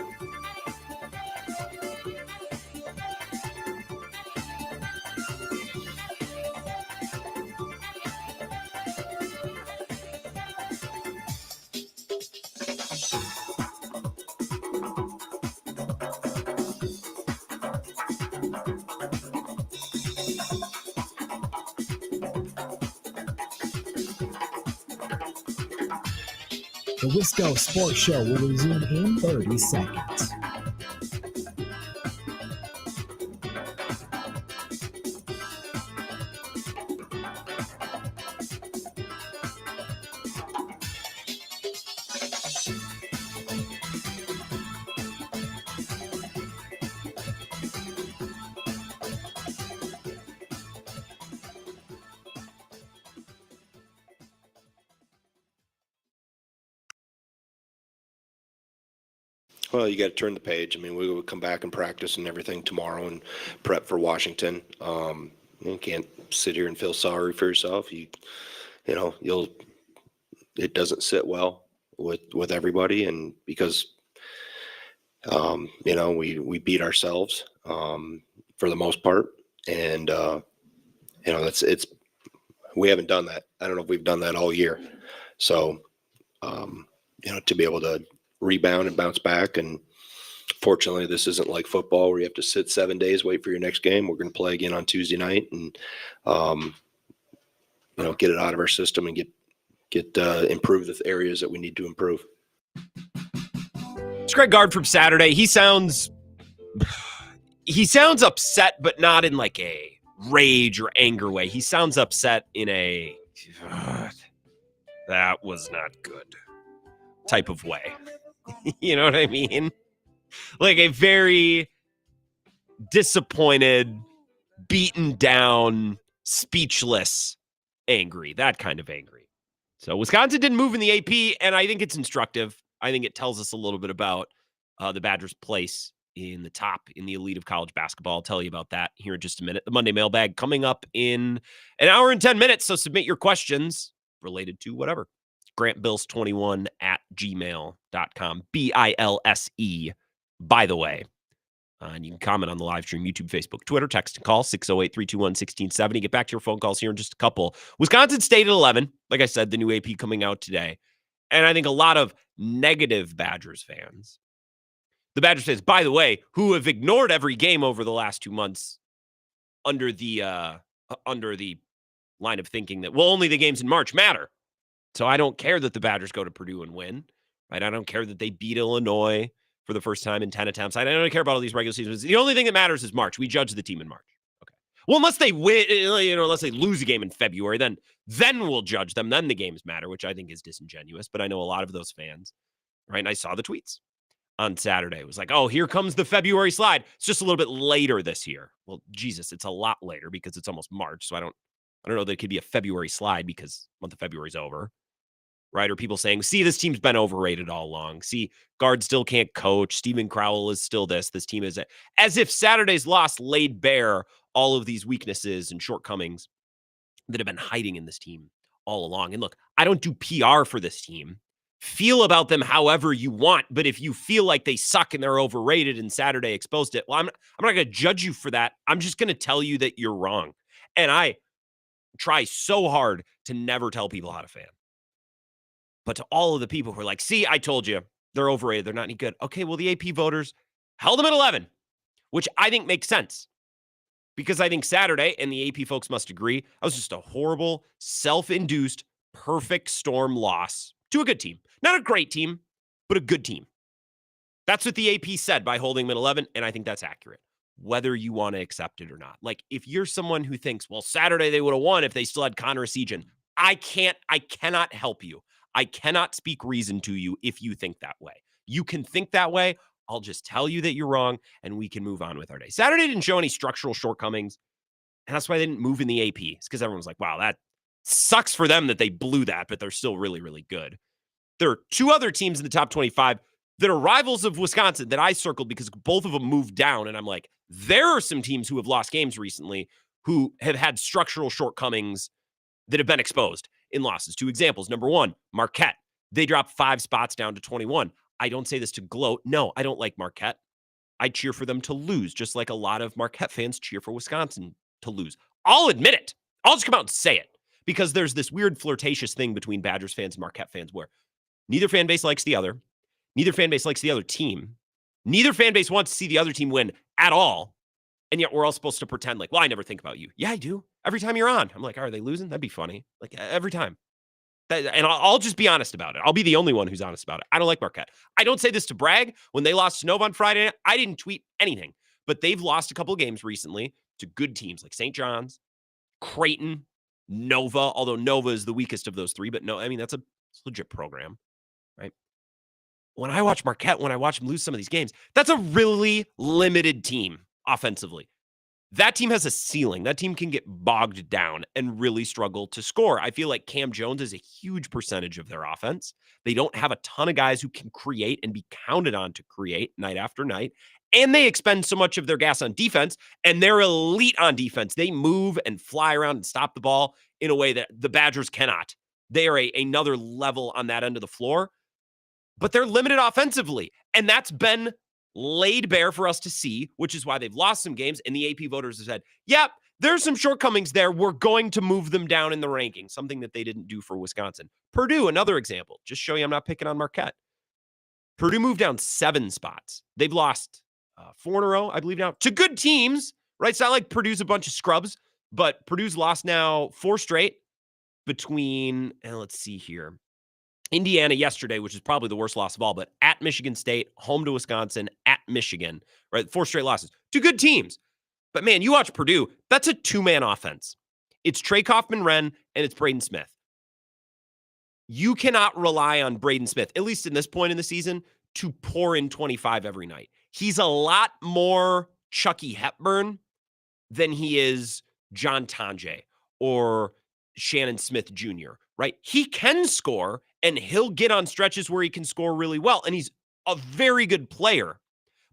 The Wisco Sports Show will resume in 30 seconds. Well, you got to turn the page. I mean, we will come back and practice and everything tomorrow and prep for Washington. You can't sit here and feel sorry for yourself. You know, it doesn't sit well with everybody, and because you know, we beat ourselves for the most part, and you know, we haven't done that. I don't know if we've done that all year. So you know, to be able to rebound and bounce back, and fortunately this isn't like football where you have to sit 7 days, wait for your next game. We're going to play again on Tuesday night, and you know, get it out of our system and get improve the areas that we need to improve. It's Greg Gard from Saturday. He sounds upset, but not in like a rage or anger way. He sounds upset in a that was not good type of way. You know what I mean? Like a very disappointed, beaten down, speechless, angry, that kind of angry. So Wisconsin didn't move in the AP, and I think it's instructive. I think it tells us a little bit about the Badgers' place in the elite of college basketball. I'll tell you about that here in just a minute. The Monday mailbag coming up in an hour and 10 minutes, so submit your questions related to whatever. GrantBills21@gmail.com. BILSE, by the way. And you can comment on the live stream, YouTube, Facebook, Twitter, text and call 608-321-1670. Get back to your phone calls here in just a couple. Wisconsin State at 11. Like I said, the new AP coming out today. And I think a lot of negative Badgers fans. The Badgers fans, by the way, who have ignored every game over the last 2 months under the line of thinking that, well, only the games in March matter. So I don't care that the Badgers go to Purdue and win, right? I don't care that they beat Illinois for the first time in 10 attempts. I don't care about all these regular seasons. The only thing that matters is March. We judge the team in March. Okay. Well, unless they win, unless they lose a game in February, then we'll judge them. Then the games matter, which I think is disingenuous. But I know a lot of those fans, right? And I saw the tweets on Saturday. It was like, oh, here comes the February slide. It's just a little bit later this year. Well, Jesus, it's a lot later because it's almost March. So I don't know that it could be a February slide because month of February is over. Right? Or people saying, see, this team's been overrated all along. See, guard still can't coach. Steven Crowell is still this. This team is as if Saturday's loss laid bare all of these weaknesses and shortcomings that have been hiding in this team all along. And look, I don't do PR for this team. Feel about them however you want. But if you feel like they suck and they're overrated and Saturday exposed it, well, I'm not going to judge you for that. I'm just going to tell you that you're wrong. And I try so hard to never tell people how to fan. But to all of the people who are like, see, I told you, they're overrated. They're not any good. Okay, well, the AP voters held them at 11, which I think makes sense. Because I think Saturday, and the AP folks must agree, that was just a horrible, self-induced, perfect storm loss to a good team. Not a great team, but a good team. That's what the AP said by holding them at 11, and I think that's accurate, whether you want to accept it or not. Like, if you're someone who thinks, well, Saturday they would have won if they still had Connor Essegian, I cannot help you. I cannot speak reason to you if you think that way. You can think that way. I'll just tell you that you're wrong, and we can move on with our day. Saturday didn't show any structural shortcomings, and that's why they didn't move in the AP. It's because everyone was like, wow, that sucks for them that they blew that, but they're still really, really good. There are two other teams in the top 25 that are rivals of Wisconsin that I circled because both of them moved down, and I'm like, there are some teams who have lost games recently who have had structural shortcomings that have been exposed in losses. Two examples. Number one, Marquette. They dropped 5 spots down to 21. I don't say this to gloat. No, I don't like Marquette. I cheer for them to lose, just like a lot of Marquette fans cheer for Wisconsin to lose. I'll admit it. I'll just come out and say it because there's this weird flirtatious thing between Badgers fans and Marquette fans where neither fan base likes the other. Neither fan base likes the other team. Neither fan base wants to see the other team win at all. And yet we're all supposed to pretend like, well, I never think about you. Yeah, I do. Every time you're on. I'm like, are they losing? That'd be funny. Like every time. And I'll just be honest about it. I'll be the only one who's honest about it. I don't like Marquette. I don't say this to brag. When they lost to Nova on Friday night, I didn't tweet anything. But they've lost a couple of games recently to good teams like St. John's, Creighton, Nova, although Nova is the weakest of those three. But no, I mean, that's a legit program, right? When I watch Marquette, when I watch them lose some of these games, that's a really limited team offensively. That team has a ceiling. That team can get bogged down and really struggle to score. I feel like Cam Jones is a huge percentage of their offense. They don't have a ton of guys who can create and be counted on to create night after night. And they expend so much of their gas on defense, and they're elite on defense. They move and fly around and stop the ball in a way that the Badgers cannot. They are another level on that end of the floor, but they're limited offensively. And that's been laid bare for us to see, which is why they've lost some games. And the AP voters have said, yep, there's some shortcomings there. We're going to move them down in the rankings, something that they didn't do for Wisconsin. Purdue, another example. Just show you I'm not picking on Marquette. Purdue moved down 7 spots. They've lost 4 in a row, I believe now, to good teams, right? It's not like Purdue's a bunch of scrubs, but Purdue's lost now 4 straight between, and let's see here, Indiana yesterday, which is probably the worst loss of all, but at Michigan State, home to Wisconsin, at Michigan, right? 4 straight losses to good teams. But man, you watch Purdue, that's a 2-man offense. It's Trey Kaufman-Renn and it's Braden Smith. You cannot rely on Braden Smith, at least in this point in the season, to pour in 25 every night. He's a lot more Chucky Hepburn than he is John Tonje or Shannon Smith Jr., right? He can score and he'll get on stretches where he can score really well. And he's a very good player,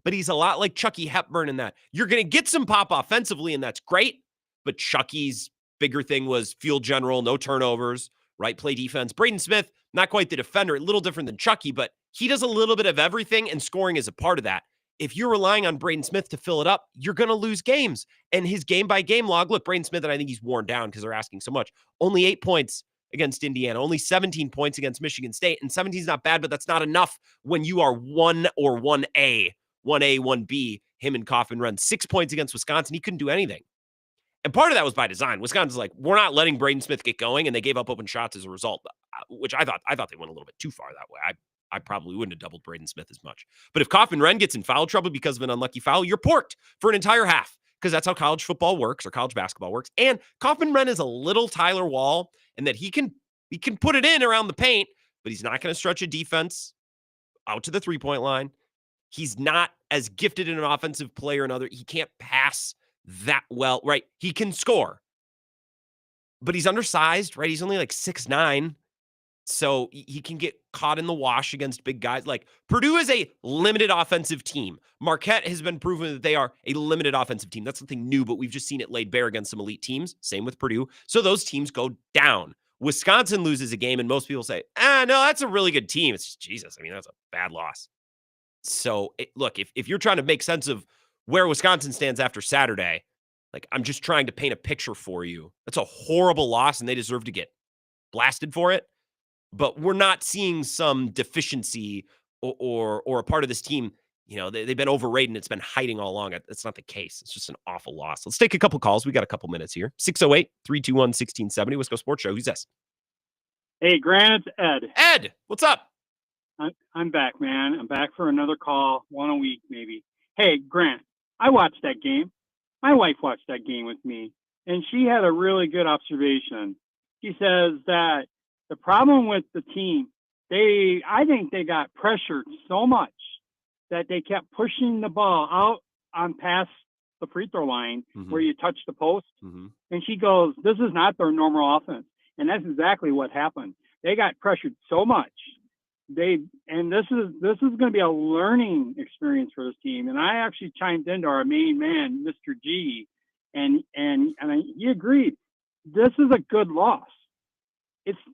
but he's a lot like Chucky Hepburn in that you're going to get some pop offensively and that's great. But Chucky's bigger thing was field general, no turnovers, right? Play defense. Braden Smith, not quite the defender, a little different than Chucky, but he does a little bit of everything and scoring is a part of that. If you're relying on Braden Smith to fill it up, you're going to lose games. And his game-by-game log, look, Braden Smith, and I think he's worn down because they're asking so much. Only 8 points against Indiana, only 17 points against Michigan State. And 17 is not bad, but that's not enough when you are 1 or 1A, 1B, him and Kaufman-Renn. 6 points against Wisconsin. He couldn't do anything. And part of that was by design. Wisconsin's like, we're not letting Braden Smith get going, and they gave up open shots as a result. which I thought they went a little bit too far that way. I probably wouldn't have doubled Braden Smith as much. But if Kaufman Wren gets in foul trouble because of an unlucky foul, you're porked for an entire half, because that's how college football works, or college basketball works. And Kaufman Wren is a little Tyler Wall, and that he can put it in around the paint, but he's not going to stretch a defense out to the three-point line. He's not as gifted in an offensive player he can't pass that well, right? He can score, but he's undersized, right? He's only like 6'9". So he can get caught in the wash against big guys. Like, Purdue is a limited offensive team. Marquette has been proven that they are a limited offensive team. That's something new, but we've just seen it laid bare against some elite teams. Same with Purdue. So those teams go down. Wisconsin loses a game, and most people say, no, that's a really good team. It's just, Jesus, I mean, that's a bad loss. So, look, if you're trying to make sense of where Wisconsin stands after Saturday, like, I'm just trying to paint a picture for you. That's a horrible loss, and they deserve to get blasted for it. But we're not seeing some deficiency or a part of this team. They've been overrated and it's been hiding all along. It's not the case. It's just an awful loss. Let's take a couple calls. We got a couple minutes here. 608-321-1670. Wisco Sports Show. Who's this? Hey, Grant, it's Ed. Ed, what's up? I'm back, man. I'm back for another call, one a week maybe. Hey, Grant, I watched that game. My wife watched that game with me, and she had a really good observation. She says that the problem with the team, I think they got pressured so much that they kept pushing the ball out on past the free throw line where you touch the post. And she goes, this is not their normal offense. And that's exactly what happened. They got pressured so much. And this is going to be a learning experience for this team. And I actually chimed into our main man, Mr. G, and he agreed. This is a good loss.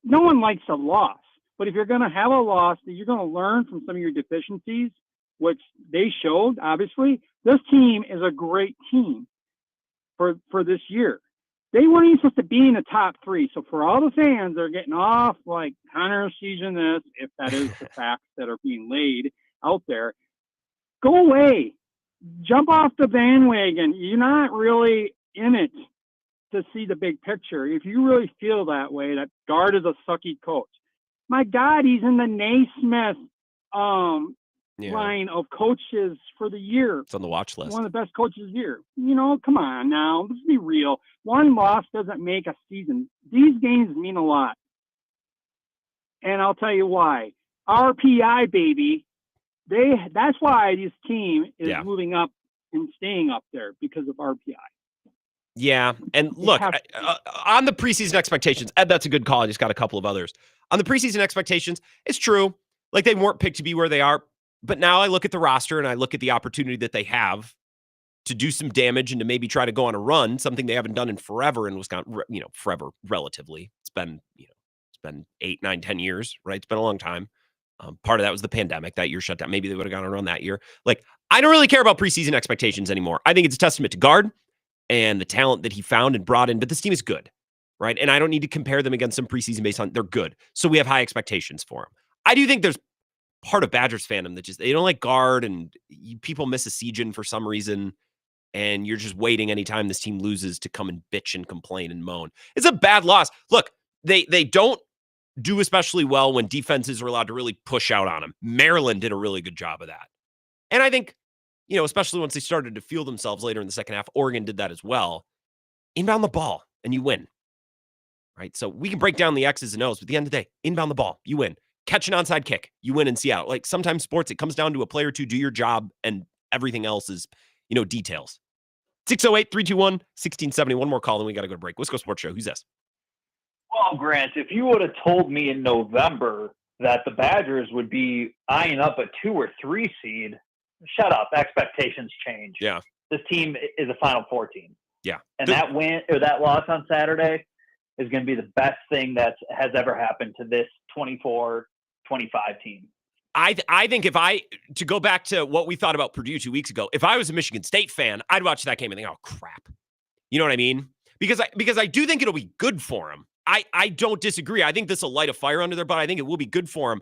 No one likes a loss, but if you're going to have a loss, you're going to learn from some of your deficiencies, which they showed. Obviously, this team is a great team for this year. They weren't even supposed to be in the top three. So for all the fans that are getting off like Connor season this, if that is the facts that are being laid out there, go away, jump off the bandwagon. You're not really in it to see the big picture. If you really feel that way, that Gard is a sucky coach, my God, he's in the Naismith line of coaches for the year. It's on the watch list. One of the best coaches here. Come on now, let's be real. One loss doesn't make a season. These games mean a lot, and I'll tell you why. RPI, baby. That's why this team is moving up and staying up there, because of RPI. Yeah, and look, on the preseason expectations, Ed, that's a good call. I just got a couple of others. On the preseason expectations, it's true. Like, they weren't picked to be where they are. But now I look at the roster and I look at the opportunity that they have to do some damage and to maybe try to go on a run, something they haven't done in forever in Wisconsin, forever, relatively. It's been 8, 9, 10 years, right? It's been a long time. Part of that was the pandemic. That year shut down. Maybe they would have gone on a run that year. Like, I don't really care about preseason expectations anymore. I think it's a testament to Gard and the talent that he found and brought in, but this team is good, right? And I don't need to compare them against some preseason based on, they're good. So we have high expectations for them. I do think there's part of Badgers fandom that just, they don't like Gard, and people miss a Season for some reason, and you're just waiting anytime this team loses to come and bitch and complain and moan. It's a bad loss. Look, they don't do especially well when defenses are allowed to really push out on them. Maryland did a really good job of that. And I think, especially once they started to feel themselves later in the second half, Oregon did that as well. Inbound the ball and you win, right? So we can break down the X's and O's, but at the end of the day, inbound the ball, you win. Catch an onside kick, you win in Seattle. Like, sometimes sports, it comes down to a play or two, do your job, and everything else is, details. 608-321-1670. One more call, and we got to go to break. Wisco Sports Show. Who's this? Well, Grant, if you would have told me in November that the Badgers would be eyeing up a 2 or 3 seed, shut up. Expectations change. Yeah. This team is a Final Four team. Yeah. And that win or that loss on Saturday is going to be the best thing that has ever happened to this 24-25 team. I think to go back to what we thought about Purdue 2 weeks ago, if I was a Michigan State fan, I'd watch that game and think, oh, crap. You know what I mean? Because I do think it'll be good for them. I don't disagree. I think this will light a fire under their butt. I think it will be good for them.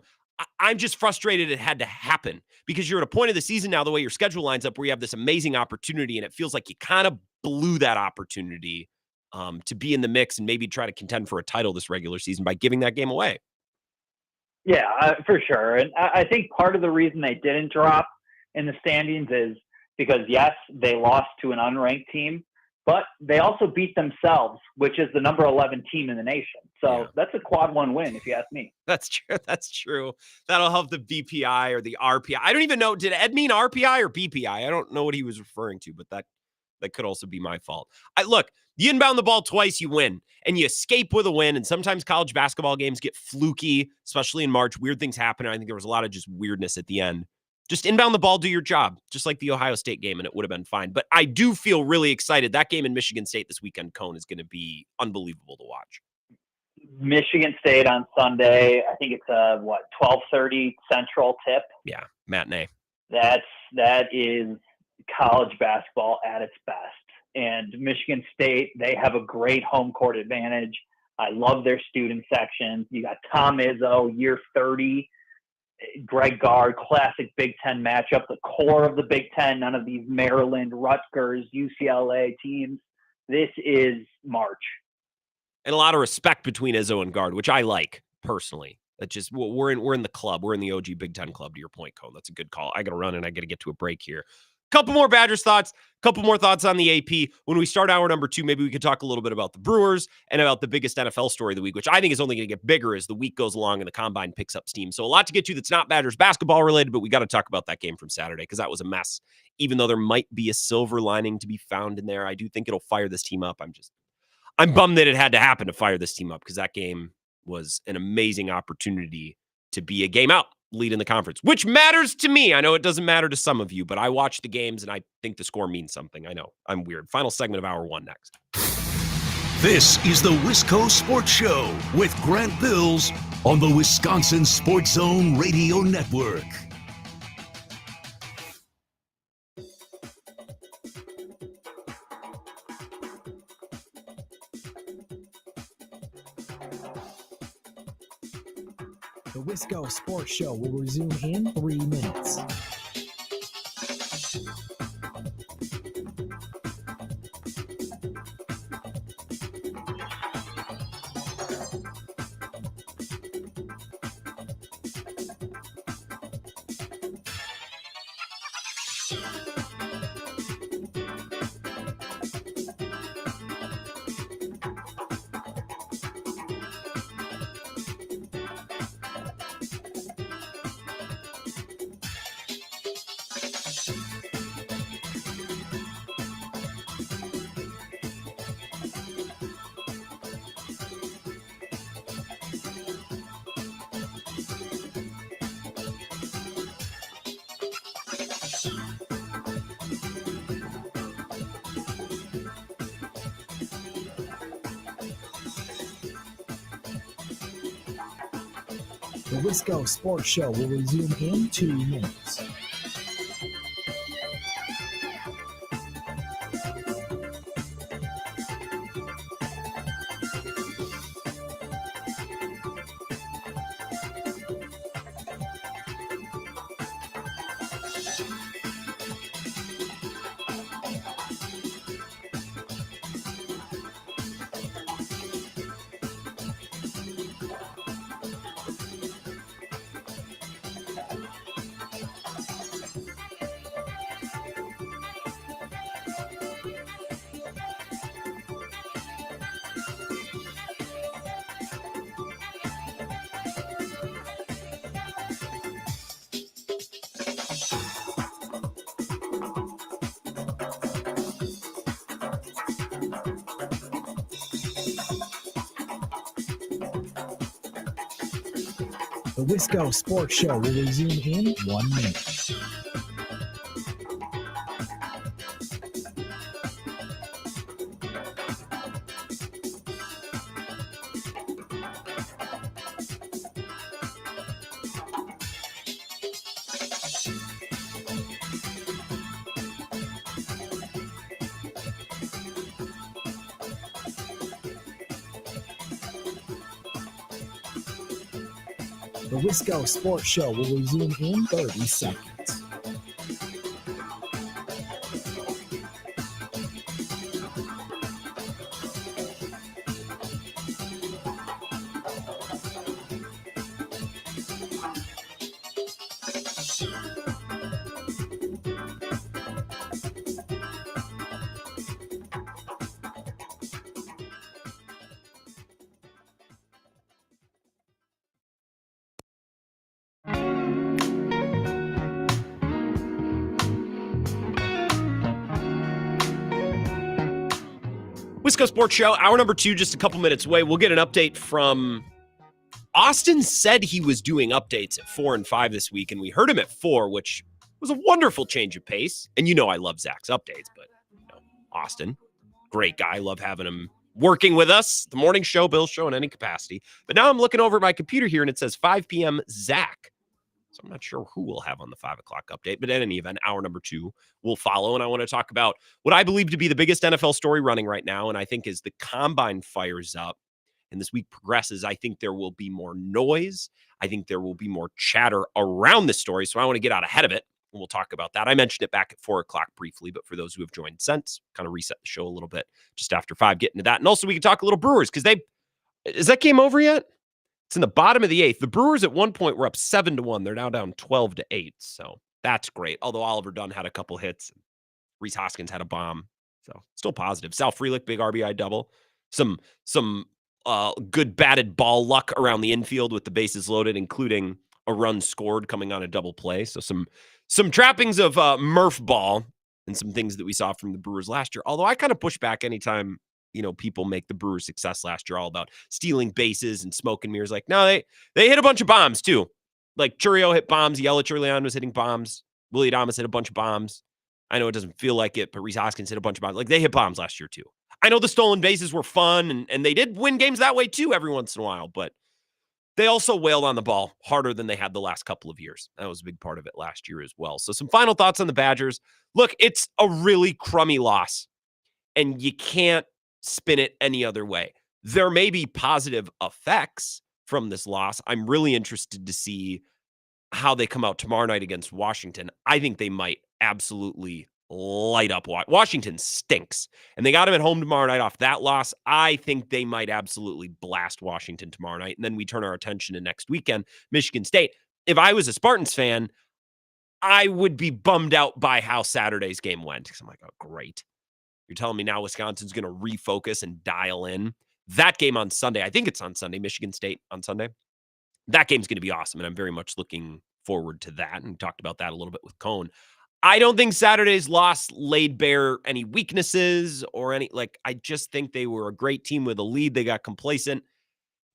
I'm just frustrated it had to happen, because you're at a point of the season now, the way your schedule lines up, where you have this amazing opportunity, and it feels like you kind of blew that opportunity to be in the mix and maybe try to contend for a title this regular season by giving that game away. Yeah, for sure. And I think part of the reason they didn't drop in the standings is because, yes, they lost to an unranked team, but they also beat themselves, which is the number 11 team in the nation. So that's a quad one win, if you ask me. That's true. That's true. That'll help the BPI or the RPI. I don't even know. Did Ed mean RPI or BPI? I don't know what he was referring to, but that could also be my fault. Look, you inbound the ball twice, you win, and you escape with a win. And sometimes college basketball games get fluky, especially in March. Weird things happen. I think there was a lot of just weirdness at the end. Just inbound the ball, do your job, just like the Ohio State game, and it would have been fine. But I do feel really excited. That game in Michigan State this weekend, Cone, is going to be unbelievable to watch. Michigan State on Sunday. I think it's a 12:30 Central tip. Yeah, matinee. That is college basketball at its best. And Michigan State, they have a great home court advantage. I love their student section. You got Tom Izzo, year 30, Greg Gard, classic Big Ten matchup, the core of the Big Ten, none of these Maryland, Rutgers, UCLA teams. This is March. And a lot of respect between Izzo and Gard, which I like personally. That just we're in the club. We're in the OG Big Ten club, to your point, Cone. That's a good call. I got to run and I got to get to a break here. Couple more Badgers thoughts, couple more thoughts on the AP. When we start hour number 2, maybe we could talk a little bit about the Brewers and about the biggest NFL story of the week, which I think is only going to get bigger as the week goes along and the combine picks up steam. So a lot to get to that's not Badgers basketball related, but we got to talk about that game from Saturday because that was a mess. Even though there might be a silver lining to be found in there, I do think it'll fire this team up. I'm bummed that it had to happen to fire this team up because that game was an amazing opportunity to be a game out, lead in the conference, which matters to me. I know it doesn't matter to some of you, but I watch the games and I think the score means something. I know I'm weird. Final segment of hour 1 next. This is the Wisco Sports Show with Grant Bills on the Wisconsin Sports Zone Radio Network. The Wisco Sports Show will resume in 3 minutes. The Wisco Sports Show will resume in 2 minutes. The Wisco Sports Show will resume in 1 minute. The Wisco Sports Show will resume in 30 seconds. Wisco Sports Show, hour number 2, just a couple minutes away. We'll get an update from Austin. Said he was doing updates at 4 and 5 this week, and we heard him at 4, which was a wonderful change of pace. And I love Zach's updates, but Austin, great guy. Love having him working with us, the morning show, Bill's show, in any capacity. But now I'm looking over at my computer here, and it says 5 p.m. Zach. So I'm not sure who we'll have on the 5 o'clock update, but in any event, hour number 2 will follow. And I want to talk about what I believe to be the biggest NFL story running right now. And I think as the combine fires up and this week progresses, I think there will be more noise. I think there will be more chatter around this story. So I want to get out ahead of it. And we'll talk about that. I mentioned it back at 4 o'clock briefly, but for those who have joined since, kind of reset the show a little bit just after 5, get into that. And also we can talk a little Brewers because is that game over yet? It's in the bottom of the 8th. The Brewers at one point were up 7-1. They're now down 12-8. So that's great. Although Oliver Dunn had a couple hits. Rhys Hoskins had a bomb. So still positive. Sal Frelick, big RBI double. Some good batted ball luck around the infield with the bases loaded, including a run scored coming on a double play. So some trappings of Murph ball and some things that we saw from the Brewers last year. Although I kind of push back anytime people make the Brewers' success last year all about stealing bases and smoke and mirrors. Like, no, they hit a bunch of bombs too. Like Churio hit bombs. Yelich early on was hitting bombs. Willie Adames hit a bunch of bombs. I know it doesn't feel like it, but Rhys Hoskins hit a bunch of bombs. Like, they hit bombs last year too. I know the stolen bases were fun, and they did win games that way too every once in a while, but they also wailed on the ball harder than they had the last couple of years. That was a big part of it last year as well. So some final thoughts on the Badgers. Look, it's a really crummy loss, and you can't spin it any other way. There may be positive effects from this loss. I'm really interested to see how they come out tomorrow night against Washington. I think they might absolutely light up. Washington stinks, and they got him at home tomorrow night off that loss. I think they might absolutely blast Washington tomorrow night, and then we turn our attention to next weekend, Michigan State. If I was a Spartans fan, I would be bummed out by how Saturday's game went, because I'm like, oh, great. You're telling me now Wisconsin's going to refocus and dial in. That game on Sunday, I think it's on Sunday, Michigan State on Sunday. That game's going to be awesome, and I'm very much looking forward to that, and we talked about that a little bit with Cone. I don't think Saturday's loss laid bare any weaknesses or I just think they were a great team with a lead. They got complacent,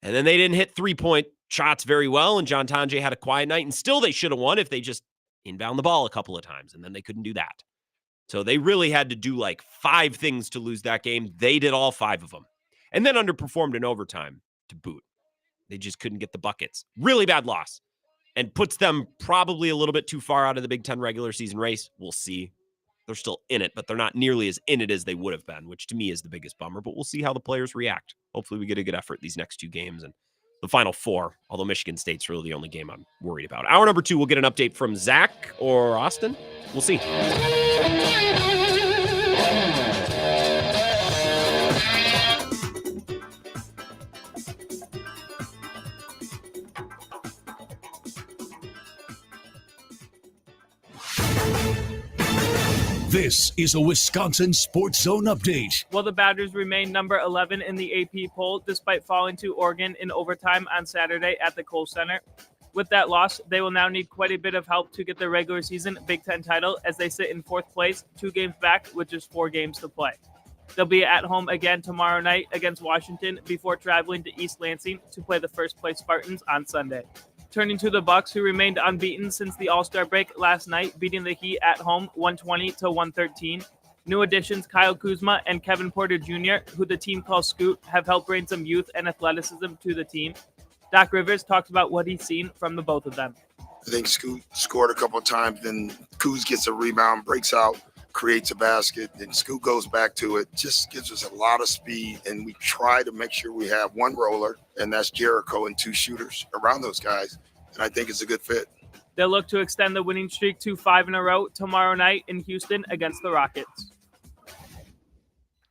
and then they didn't hit 3-point shots very well, and John Tonje had a quiet night, and still they should have won if they just inbound the ball a couple of times, and then they couldn't do that. So they really had to do 5 things to lose that game. They did all 5 of them. And then underperformed in overtime to boot. They just couldn't get the buckets. Really bad loss. And puts them probably a little bit too far out of the Big Ten regular season race. We'll see. They're still in it, but they're not nearly as in it as they would have been, which to me is the biggest bummer. But we'll see how the players react. Hopefully we get a good effort these next 2 games and the Final 4, although Michigan State's really the only game I'm worried about. Hour number 2, we'll get an update from Zach or Austin. We'll see. This is a Wisconsin Sports Zone update. Well, the Badgers remain number 11 in the AP poll despite falling to Oregon in overtime on Saturday at the Kohl Center. With that loss, they will now need quite a bit of help to get their regular season Big Ten title as they sit in 4th place, 2 games back, with just 4 games to play. They'll be at home again tomorrow night against Washington before traveling to East Lansing to play the first-place Spartans on Sunday. Turning to the Bucks, who remained unbeaten since the All-Star break last night, beating the Heat at home 120-113. New additions Kyle Kuzma and Kevin Porter Jr., who the team calls Scoot, have helped bring some youth and athleticism to the team. Doc Rivers talks about what he's seen from the both of them. I think Scoot scored a couple of times, then Kuz gets a rebound, breaks out, creates a basket, then Scoot goes back to it. Just gives us a lot of speed, and we try to make sure we have one roller, and that's Jericho, and 2 shooters around those guys, and I think it's a good fit. They'll look to extend the winning streak to 5 in a row tomorrow night in Houston against the Rockets.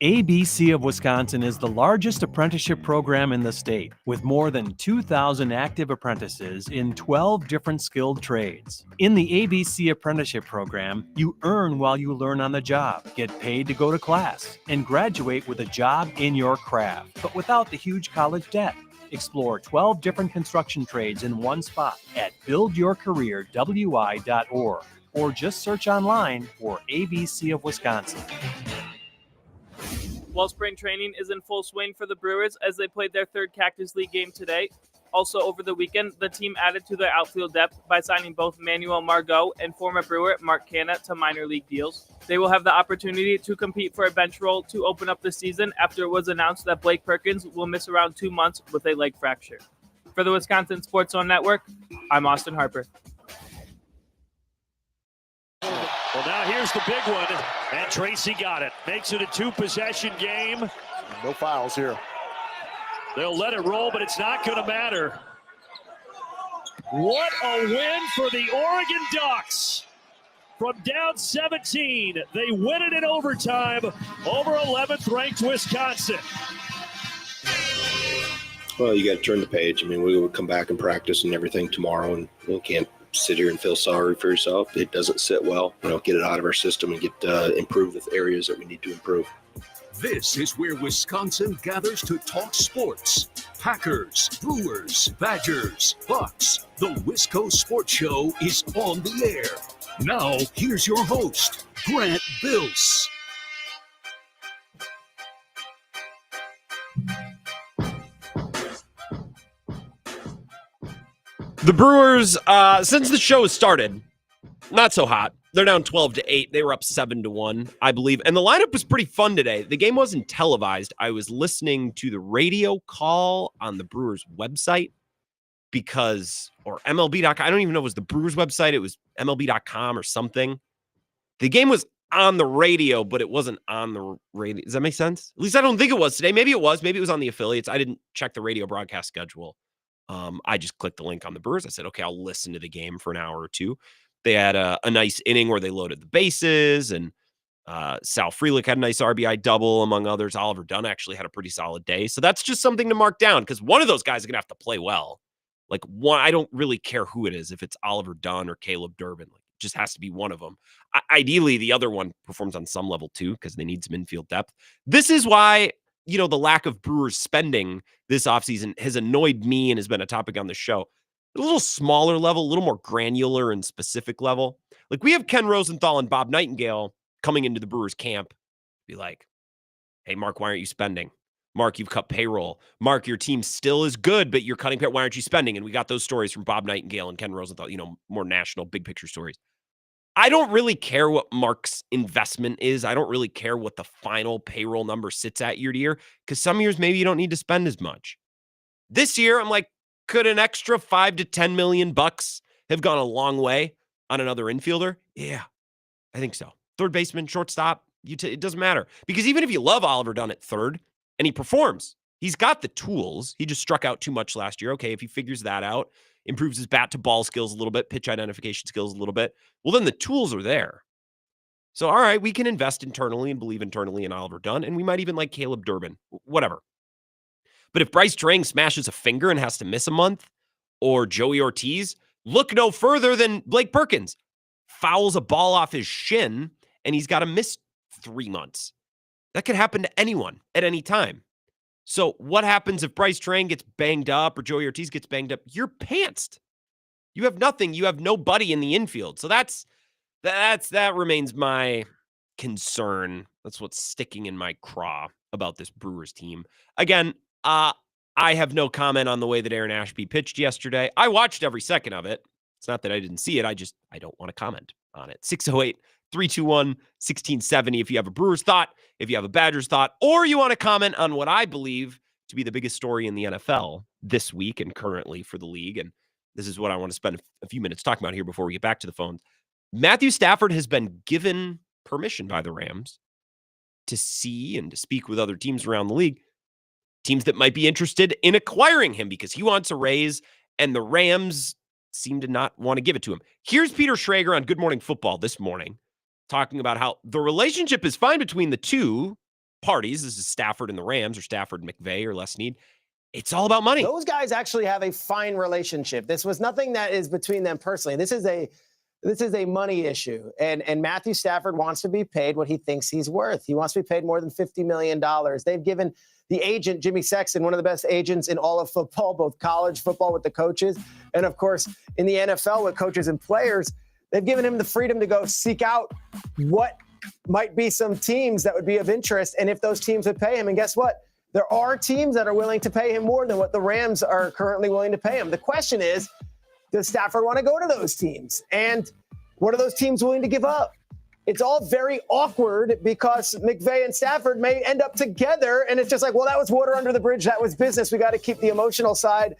ABC of Wisconsin is the largest apprenticeship program in the state, with more than 2,000 active apprentices in 12 different skilled trades. In the ABC apprenticeship program, you earn while you learn on the job, get paid to go to class, and graduate with a job in your craft, but without the huge college debt. Explore 12 different construction trades in one spot at buildyourcareerwi.org, or just search online for ABC of Wisconsin. while spring training is in full swing for the Brewers as they played their third Cactus League game today. Also over the weekend, the team added to their outfield depth by signing both Manuel Margot and former Brewer Mark Canna to minor league deals. They will have the opportunity to compete for a bench role to open up the season after it was announced that Blake Perkins will miss around 2 months with a leg fracture. For the Wisconsin Sports Zone Network, I'm Austin Harper. Well, now here's the big one, and Tracy got it. Makes it a 2-possession game. No fouls here. They'll let it roll, but it's not going to matter. What a win for the Oregon Ducks. From down 17, they win it in overtime over 11th-ranked Wisconsin. Well, you got to turn the page. I mean, we will come back and practice and everything tomorrow, and we can't sit here and feel sorry for yourself. It doesn't sit well. Get it out of our system and get improve the areas that we need to improve. This is where Wisconsin gathers to talk sports. Packers, Brewers, Badgers, Bucks. The Wisco Sports Show is on the air. Now, here's your host, Grant Bills. The Brewers, since the show has started, not so hot. They're down 12-8. They were up 7-1, I believe. And the lineup was pretty fun today. The game wasn't televised. I was listening to the radio call on the Brewers website or MLB.com. I don't even know if it was the Brewers website. It was MLB.com or something. The game was on the radio, but it wasn't on the radio. Does that make sense? At least I don't think it was today. Maybe it was. Maybe it was on the affiliates. I didn't check the radio broadcast schedule. I just clicked the link on the Brewers. I said, okay, I'll listen to the game for an hour or two. They had a nice inning where they loaded the bases, and Sal Frelick had a nice RBI double, among others. Oliver Dunn actually had a pretty solid day. So that's just something to mark down, because one of those guys is going to have to play well. Like, one, I don't really care who it is, if it's Oliver Dunn or Caleb Durbin. Like, it just has to be one of them. Ideally, the other one performs on some level too, because they need some infield depth. This is why, the lack of Brewers spending this offseason has annoyed me and has been a topic on the show. A little smaller level, a little more granular and specific level. Like, we have Ken Rosenthal and Bob Nightingale coming into the Brewers camp. Be like, hey, Mark, why aren't you spending? Mark, you've cut payroll. Mark, your team still is good, but you're cutting payroll. Why aren't you spending? And we got those stories from Bob Nightingale and Ken Rosenthal, more national, big picture stories. I don't really care what Mark's investment is. I don't really care what the final payroll number sits at year to year, because some years maybe you don't need to spend as much. This year, I'm like, could an extra $5 to $10 million have gone a long way on another infielder? Yeah, I think so. Third baseman, shortstop, it doesn't matter. Because even if you love Oliver Dunn at third and he performs, he's got the tools. He just struck out too much last year. Okay, if he figures that out, improves his bat to ball skills a little bit, pitch identification skills a little bit, well, then the tools are there. So, all right, we can invest internally and believe internally in Oliver Dunn, and we might even like Caleb Durbin, whatever. But if Bryce Trang smashes a finger and has to miss a month, or Joey Ortiz, look no further than Blake Perkins, fouls a ball off his shin, and he's got to miss 3 months. That could happen to anyone at any time. So what happens if Bryce Trang gets banged up or Joey Ortiz gets banged up? You're pantsed. You have nothing. You have nobody in the infield. So that remains my concern. That's what's sticking in my craw about this Brewers team. Again, I have no comment on the way that Aaron Ashby pitched yesterday. I watched every second of it. It's not that I didn't see it. I don't want to comment on it. 608-321-1670 if you have a Brewers thought, if you have a Badgers thought, or you want to comment on what I believe to be the biggest story in the NFL this week and currently for the league. And this is what I want to spend a few minutes talking about here before we get back to the phones. Matthew Stafford has been given permission by the Rams to see and to speak with other teams around the league, teams that might be interested in acquiring him because he wants a raise, and the Rams seem to not want to give it to him. Here's Peter Schrager on Good Morning Football this morning talking about how the relationship is fine between the two parties. This is Stafford and the Rams, or Stafford and McVay, or Les Snead. It's all about money. Those guys actually have a fine relationship. This was nothing that is between them personally. This is a money issue. And Matthew Stafford wants to be paid what he thinks he's worth. He wants to be paid more than $50 million. They've given the agent, Jimmy Sexton, one of the best agents in all of football, both college football with the coaches, and of course in the NFL with coaches and players. They've given him the freedom to go seek out what might be some teams that would be of interest, and if those teams would pay him. And guess what? There are teams that are willing to pay him more than what the Rams are currently willing to pay him. The question is, does Stafford want to go to those teams? And what are those teams willing to give up? It's all very awkward because McVay and Stafford may end up together, and it's just like, well, that was water under the bridge. That was business. We got to keep the emotional side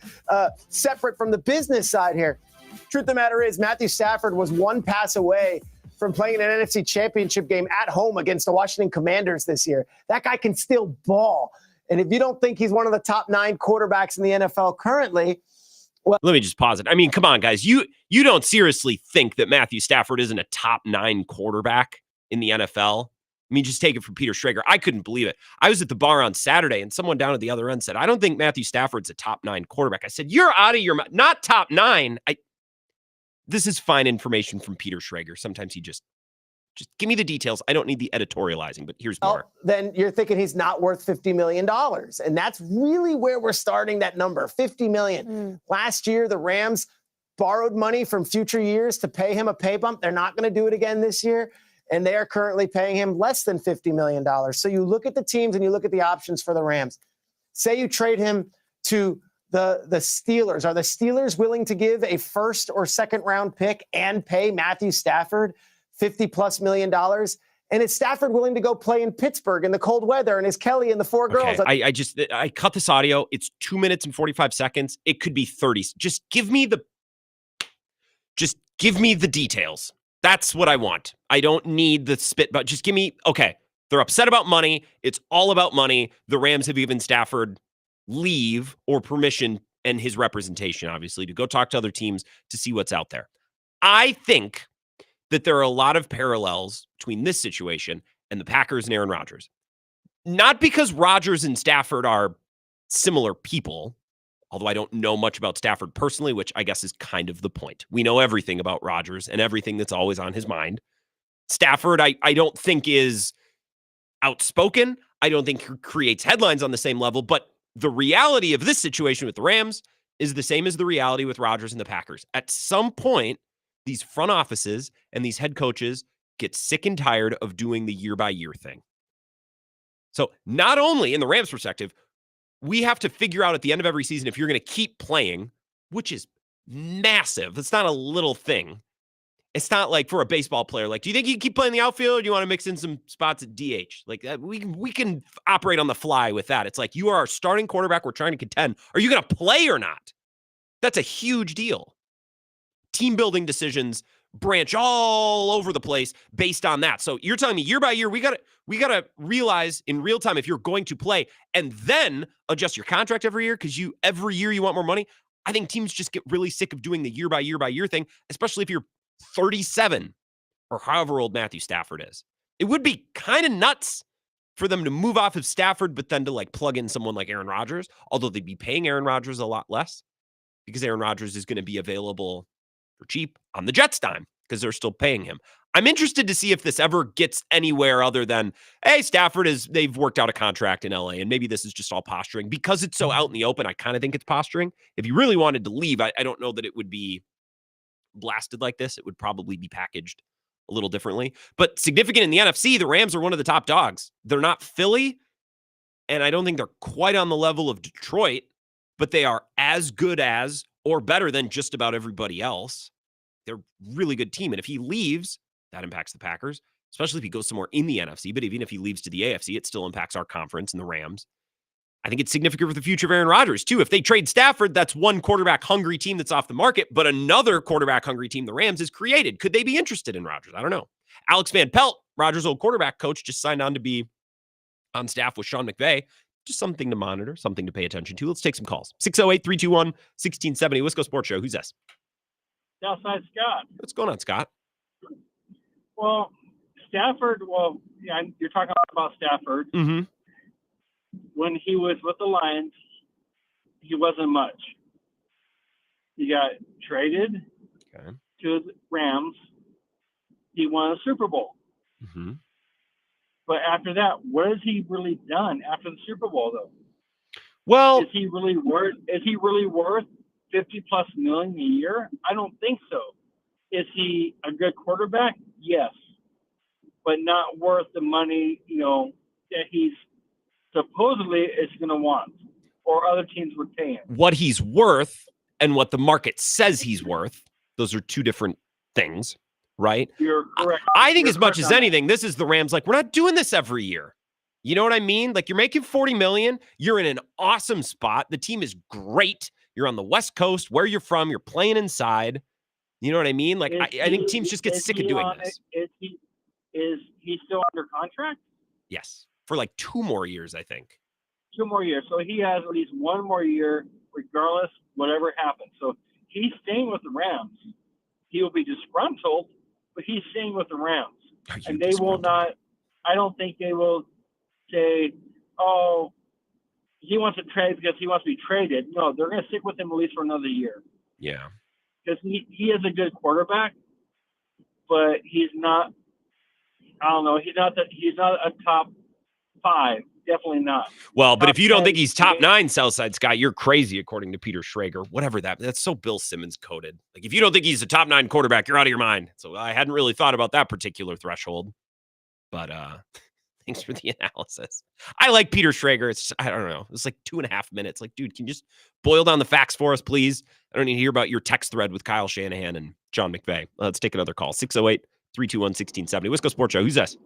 separate from the business side here. Truth of the matter is, Matthew Stafford was one pass away from playing an NFC Championship game at home against the Washington Commanders this year. That guy can still ball. And if you don't think he's one of the top 9 quarterbacks in the NFL currently, well, let me just pause it. I mean, come on, guys. You don't seriously think that Matthew Stafford isn't a top 9 quarterback in the NFL? I mean, just take it from Peter Schrager. I couldn't believe it. I was at the bar on Saturday, and someone down at the other end said, I don't think Matthew Stafford's a top 9 quarterback. I said, you're out of your mind. Not top 9. This is fine information from Peter Schrager. Sometimes he just give me the details. I don't need the editorializing, but here's more. Then you're thinking he's not worth $50 million. And that's really where we're starting that number, $50 million. Last year, the Rams borrowed money from future years to pay him a pay bump. They're not going to do it again this year. And they are currently paying him less than $50 million. So you look at the teams and you look at the options for the Rams. Say you trade him to the Steelers. Are the Steelers willing to give a first or second round pick and pay Matthew Stafford $50+ million? And is Stafford willing to go play in Pittsburgh in the cold weather? And is Kelly and the 4 girls? Okay. I cut this audio. It's 2 minutes and 45 seconds. It could be 30. Just give me the details. That's what I want. I don't need the spit, but just give me, okay, they're upset about money. It's all about money. The Rams have given Stafford leave or permission and his representation, obviously, to go talk to other teams to see what's out there. I think that there are a lot of parallels between this situation and the Packers and Aaron Rodgers. Not because Rodgers and Stafford are similar people, although I don't know much about Stafford personally, which I guess is kind of the point. We know everything about Rodgers and everything that's always on his mind. Stafford, I don't think is outspoken. I don't think he creates headlines on the same level, but the reality of this situation with the Rams is the same as the reality with Rodgers and the Packers. At some point, these front offices and these head coaches get sick and tired of doing the year-by-year thing. So not only in the Rams' perspective, we have to figure out at the end of every season if you're going to keep playing, which is massive. It's not a little thing. It's not like for a baseball player, like, do you think you can keep playing the outfield or do you want to mix in some spots at DH? Like, we can operate on the fly with that. It's like, you are our starting quarterback. We're trying to contend. Are you going to play or not? That's a huge deal. Team building decisions branch all over the place based on that. So you're telling me year by year, we gotta realize in real time if you're going to play and then adjust your contract every year because every year you want more money. I think teams just get really sick of doing the year by year thing, especially if you're 37 or however old Matthew Stafford is. It would be kind of nuts for them to move off of Stafford, but then to like plug in someone like Aaron Rodgers, although they'd be paying Aaron Rodgers a lot less because Aaron Rodgers is going to be available for cheap on the Jets' dime because they're still paying him. I'm interested to see if this ever gets anywhere other than, hey, they've worked out a contract in LA and maybe this is just all posturing because it's so out in the open. I kind of think it's posturing. If you really wanted to leave, I don't know that it would be blasted like this. It would probably be packaged a little differently, but significant in the NFC, the Rams are one of the top dogs. They're not Philly, and I don't think they're quite on the level of Detroit, but they are as good as or better than just about everybody else. They're a really good team. And if he leaves, that impacts the Packers, especially if he goes somewhere in the NFC. But even if he leaves to the AFC, it still impacts our conference and the Rams. I think it's significant for the future of Aaron Rodgers, too. If they trade Stafford, that's one quarterback-hungry team that's off the market, but another quarterback-hungry team, the Rams, is created. Could they be interested in Rodgers? I don't know. Alex Van Pelt, Rodgers' old quarterback coach, just signed on to be on staff with Sean McVay. Just something to monitor, something to pay attention to. Let's take some calls. 608-321-1670. Wisco Sports Show. Who's this? Southside Scott. What's going on, Scott? Well, Stafford, yeah, you're talking about Stafford. Mm-hmm. When he was with the Lions, he wasn't much. He got traded to the Rams. He won a Super Bowl. Mm-hmm. But after that, what has he really done after the Super Bowl, though? Well, is he really worth $50+ million a year? I don't think so. Is he a good quarterback? Yes. but not worth the money, that he's supposedly is going to want, or other teams would pay him. What he's worth and what the market says he's worth, those are two different things, right? You're correct. I think You're as much correct as on anything, this is the Rams. Like, we're not doing this every year. You know what I mean? Like, you're making $40 million. You're in an awesome spot. The team is great. You're on the West Coast. Where you're from, you're playing inside. You know what I mean? Like, I think teams just get sick of doing this. Is he still under contract? Yes. For like 2 more years, I think. 2 more years. So he has at least 1 more year, regardless, whatever happens. So he's staying with the Rams. He will be disgruntled, but he's staying with the Rams. And they will not, I don't think they will say, oh, he wants to trade because he wants to be traded. No, they're going to stick with him at least for another year. Yeah. Because he is a good quarterback, but he's not, I don't know, he's not a top 5. Definitely not. Well, but if you don't 10, think he's top 9, Southside Sky, you're crazy, according to Peter Schrager. Whatever that's so Bill Simmons coded. Like, if you don't think he's a top 9 quarterback, you're out of your mind. So I hadn't really thought about that particular threshold. But thanks for the analysis. I like Peter Schrager. It's, I don't know. It's like 2.5 minutes. Like, dude, can you just boil down the facts for us, please? I don't need to hear about your text thread with Kyle Shanahan and John McVay. Let's take another call. 608-321-1670. Wisco Sports Show. Who's this?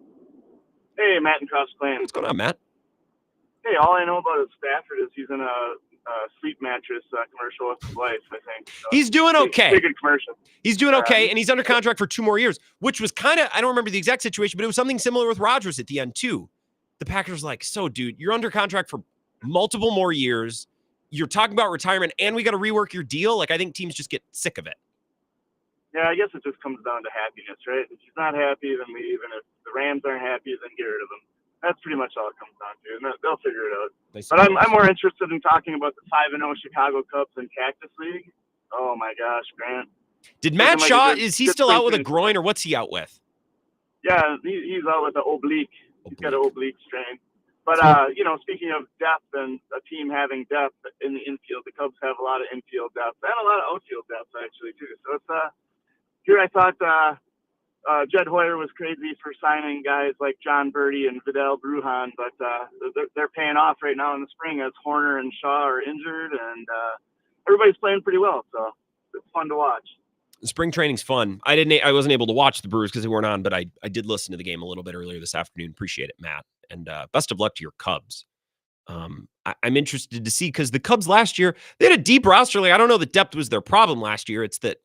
Hey, Matt and Cross Plain. What's going on, Matt? Hey, all I know about is Stafford is he's in a sleep mattress commercial with his wife, I think. So he's doing okay. Big commercial. He's doing okay, and he's under contract for 2 more years, which was kind of, I don't remember the exact situation, but it was something similar with Rodgers at the end, too. The Packers like, so, dude, you're under contract for multiple more years. You're talking about retirement, and we got to rework your deal. Like, I think teams just get sick of it. Yeah, I guess it just comes down to happiness, right? If he's not happy, then leave, and if the Rams aren't happy, then get rid of him. That's pretty much all it comes down to, and they'll figure it out. But I'm more interested in talking about the 5-0 Chicago Cubs and Cactus League. Oh my gosh, Grant! Did Matt Shaw, is he still out with a groin, or what's he out with? Yeah, he's out with an oblique. He's got an oblique strain. But speaking of depth and a team having depth in the infield, the Cubs have a lot of infield depth and a lot of outfield depth actually too. So it's here I thought Jed Hoyer was crazy for signing guys like John Birdie and Vidal Brujan, but they're paying off right now in the spring as Horner and Shaw are injured, and everybody's playing pretty well. So it's fun to watch. Spring training's fun. I wasn't able to watch the Brewers because they weren't on, but I did listen to the game a little bit earlier this afternoon. Appreciate it, Matt. And best of luck to your Cubs. I'm interested to see, because the Cubs last year, they had a deep roster. Like, I don't know that depth was their problem last year. It's that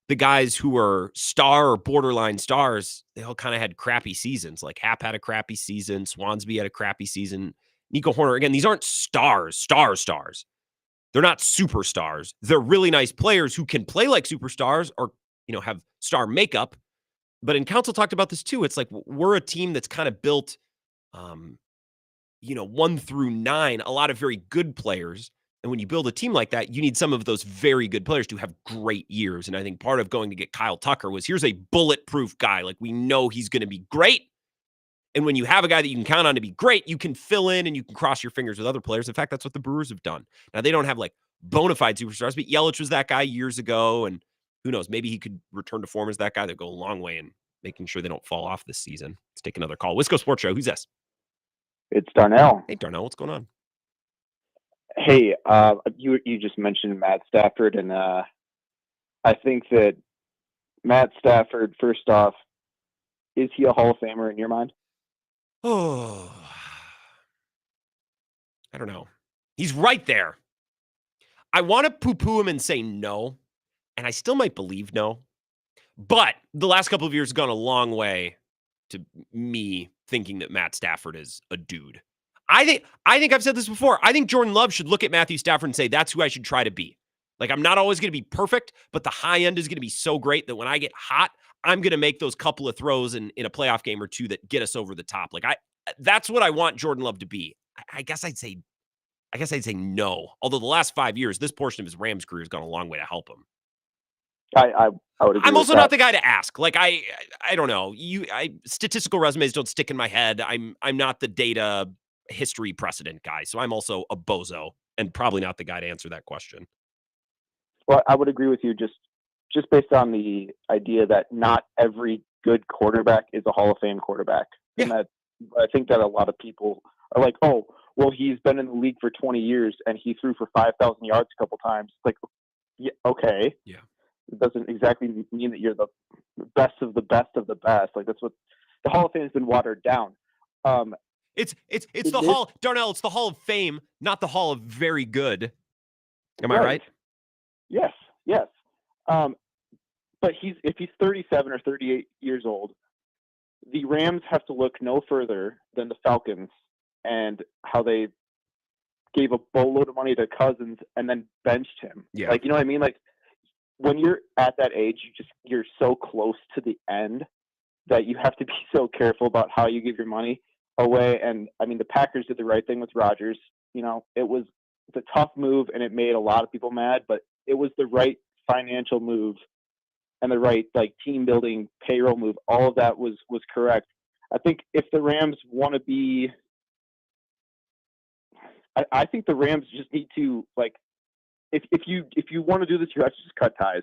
the guys who were star or borderline stars, they all kind of had crappy seasons. Like Happ had a crappy season. Swansby had a crappy season. Nico Horner, again, these aren't stars. They're not superstars. They're really nice players who can play like superstars or, have star makeup. But in Council talked about this too. It's like, we're a team that's kind of built, 1 through 9, a lot of very good players. And when you build a team like that, you need some of those very good players to have great years. And I think part of going to get Kyle Tucker was, here's a bulletproof guy. Like, we know he's going to be great. And when you have a guy that you can count on to be great, you can fill in and you can cross your fingers with other players. In fact, that's what the Brewers have done. Now, they don't have like bona fide superstars, but Yelich was that guy years ago. And who knows, maybe he could return to form as that guy. That go a long way in making sure they don't fall off this season. Let's take another call. Wisco Sports Show. Who's this? It's Darnell. Hey, Darnell, what's going on? Hey, you just mentioned Matt Stafford, and I think that Matt Stafford, first off, is he a Hall of Famer in your mind? Oh, I don't know. He's right there. I want to poo-poo him and say no, and I still might believe no. But the last couple of years have gone a long way to me thinking that Matt Stafford is a dude. I think I've said this before. I think Jordan Love should look at Matthew Stafford and say, that's who I should try to be. Like, I'm not always going to be perfect, but the high end is going to be so great that when I get hot, I'm going to make those couple of throws in a playoff game or two that get us over the top. Like, that's what I want Jordan Love to be. I guess I'd say no. Although the last 5 years, this portion of his Rams career has gone a long way to help him. I would agree. I'm also with that. not the guy to ask. Like, I don't know. Statistical resumes don't stick in my head. I'm not the data history precedent guy. So I'm also a bozo and probably not the guy to answer that question. Well, I would agree with you just based on the idea that not every good quarterback is a Hall of Fame quarterback. And that, I think that a lot of people are like, oh, well, he's been in the league for 20 years and he threw for 5,000 yards a couple times. It's like, yeah, okay. Yeah. It doesn't exactly mean that you're the best of the best of the best. Like, that's what the Hall of Fame has been watered down. It's the Hall, Darnell, it's the Hall of Fame, not the Hall of Very Good. Am I right? Yes. But if he's 37 or 38 years old, the Rams have to look no further than the Falcons and how they gave a boatload of money to Cousins and then benched him. Yeah. Like, you know what I mean? Like, when you're at that age, you're so close to the end that you have to be so careful about how you give your money away. And I mean, the Packers did the right thing with Rodgers. You know, it's a tough move and it made a lot of people mad, but it was the right financial move and the right, like, team building payroll move. All of that was correct. I think if the Rams want to be, I think the Rams just need to, like, if you want to do this, you have to just cut ties.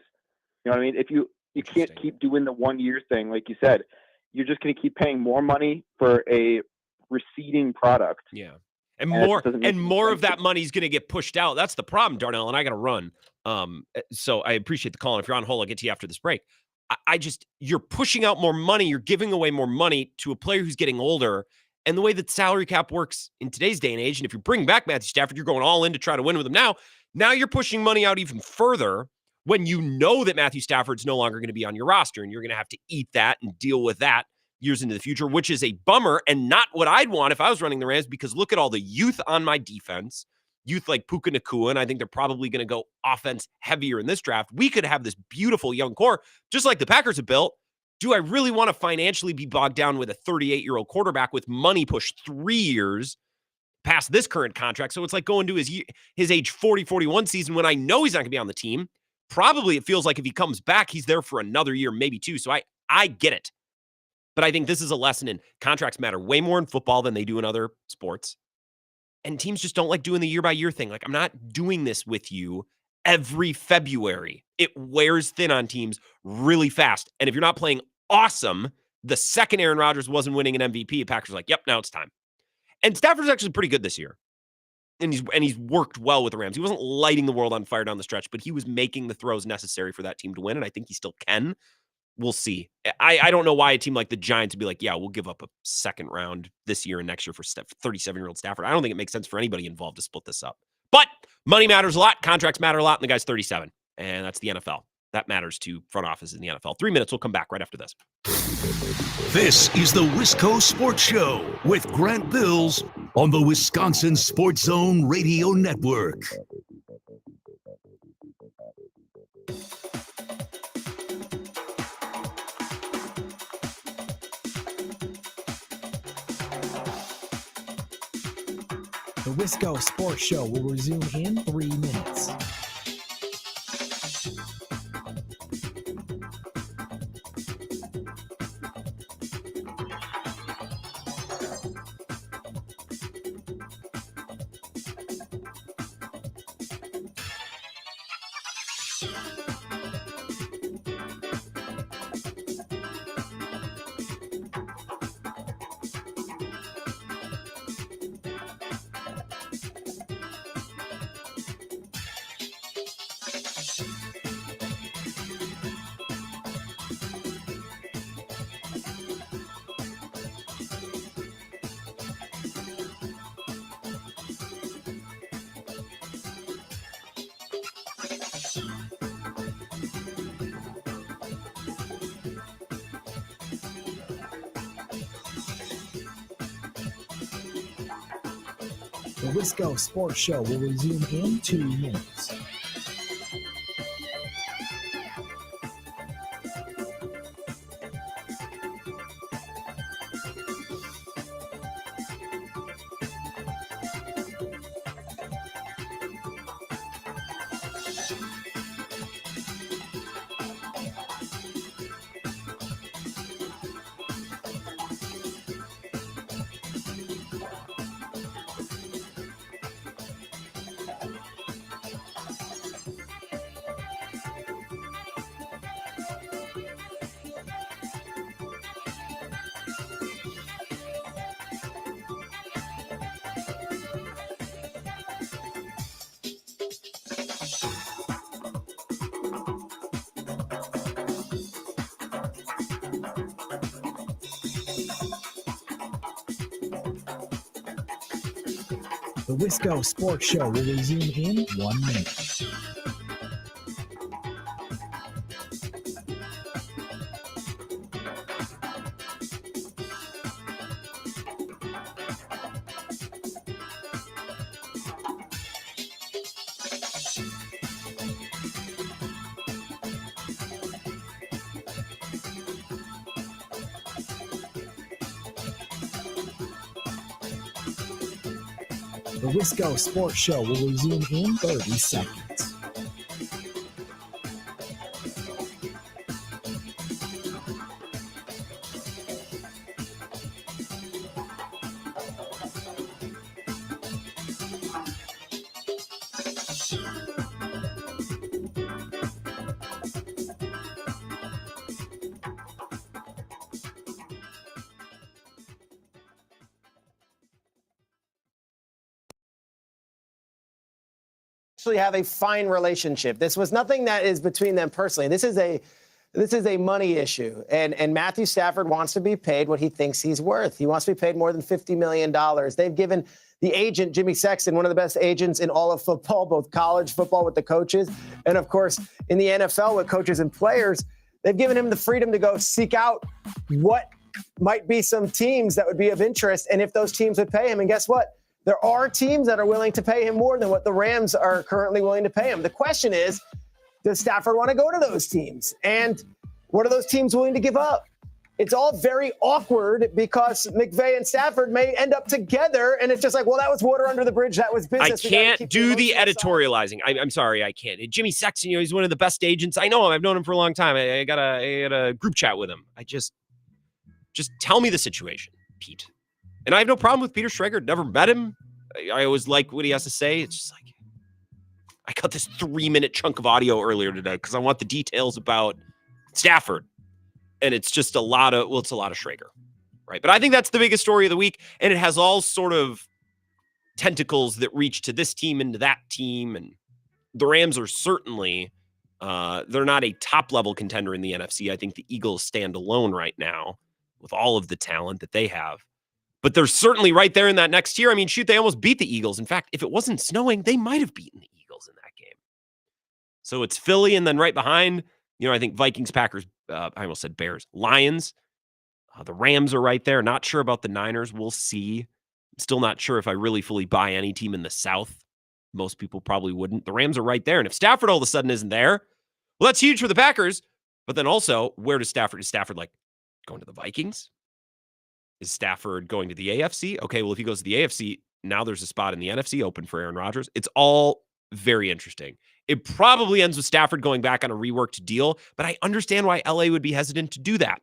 You know what I mean? If you can't keep doing the 1 year thing, like you said, you're just going to keep paying more money for a receding product. Yeah. And more of that money is going to get pushed out. That's the problem, Darnell, and I got to run. So I appreciate the call. And if you're on hold, I'll get to you after this break. You're pushing out more money. You're giving away more money to a player who's getting older. And the way that salary cap works in today's day and age, and if you bring back Matthew Stafford, you're going all in to try to win with him now. Now you're pushing money out even further when you know that Matthew Stafford's no longer going to be on your roster, and you're going to have to eat that and deal with that years into the future, which is a bummer and not what I'd want if I was running the Rams, because look at all the youth on my defense, youth like Puka Nacua, and I think they're probably going to go offense heavier in this draft. We could have this beautiful young core, just like the Packers have built. Do I really want to financially be bogged down with a 38-year-old quarterback with money pushed 3 years past this current contract? So it's like going to his age 40, 41 season when I know he's not going to be on the team. Probably it feels like if he comes back, he's there for another year, maybe two. So I get it. But I think this is a lesson in contracts matter way more in football than they do in other sports. And teams just don't like doing the year-by-year thing. Like, I'm not doing this with you every February. It wears thin on teams really fast. And if you're not playing awesome, the second Aaron Rodgers wasn't winning an MVP, the Packers are like, yep, now it's time. And Stafford's actually pretty good this year. And he's worked well with the Rams. He wasn't lighting the world on fire down the stretch, but he was making the throws necessary for that team to win, and I think he still can. We'll see. I don't know why a team like the Giants would be like, yeah, we'll give up a second round this year and next year for 37-year-old Stafford. I don't think it makes sense for anybody involved to split this up. But money matters a lot. Contracts matter a lot, and the guy's 37. And that's the NFL. That matters to front offices in the NFL. 3 minutes. We'll come back right after this. This is the Wisco Sports Show with Grant Bills on the Wisconsin Sports Zone Radio Network. The Wisco Sports Show will resume in 3 minutes. The Wisco Sports Show will resume in 2 minutes. The Wisco Sports Show will resume in 1 minute. The Wisco Sports Show will resume in 30 seconds. Actually have a fine relationship. This was nothing that is between them personally. This is a money issue. And Matthew Stafford wants to be paid what he thinks he's worth. He wants to be paid more than $50 million. They've given the agent, Jimmy Sexton, one of the best agents in all of football, both college football with the coaches, and of course in the NFL with coaches and players, they've given him the freedom to go seek out what might be some teams that would be of interest and if those teams would pay him. And guess what? There are teams that are willing to pay him more than what the Rams are currently willing to pay him. The question is, does Stafford want to go to those teams? And what are those teams willing to give up? It's all very awkward because McVay and Stafford may end up together, and it's just like, well, that was water under the bridge. That was business. I can't do the editorializing. I'm sorry, I can't. Jimmy Sexton, he's one of the best agents. I know him. I've known him for a long time. I got a group chat with him. I just tell me the situation, Pete. And I have no problem with Peter Schrager. Never met him. I always like what he has to say. It's just like, I got this 3-minute chunk of audio earlier today because I want the details about Stafford. And it's just it's a lot of Schrager, right? But I think that's the biggest story of the week. And it has all sort of tentacles that reach to this team and to that team. And the Rams are certainly, they're not a top-level contender in the NFC. I think the Eagles stand alone right now with all of the talent that they have. But they're certainly right there in that next tier. I mean, shoot, they almost beat the Eagles. In fact, if it wasn't snowing, they might have beaten the Eagles in that game. So it's Philly, and then right behind, I think Vikings, Packers, I almost said Bears, Lions. The Rams are right there. Not sure about the Niners. We'll see. I'm still not sure if I really fully buy any team in the South. Most people probably wouldn't. The Rams are right there. And if Stafford all of a sudden isn't there, well, that's huge for the Packers. But then also, where does Stafford? Is Stafford like going to the Vikings? Is Stafford going to the AFC? Okay, well, if he goes to the AFC, now there's a spot in the NFC open for Aaron Rodgers. It's all very interesting. It probably ends with Stafford going back on a reworked deal, but I understand why LA would be hesitant to do that.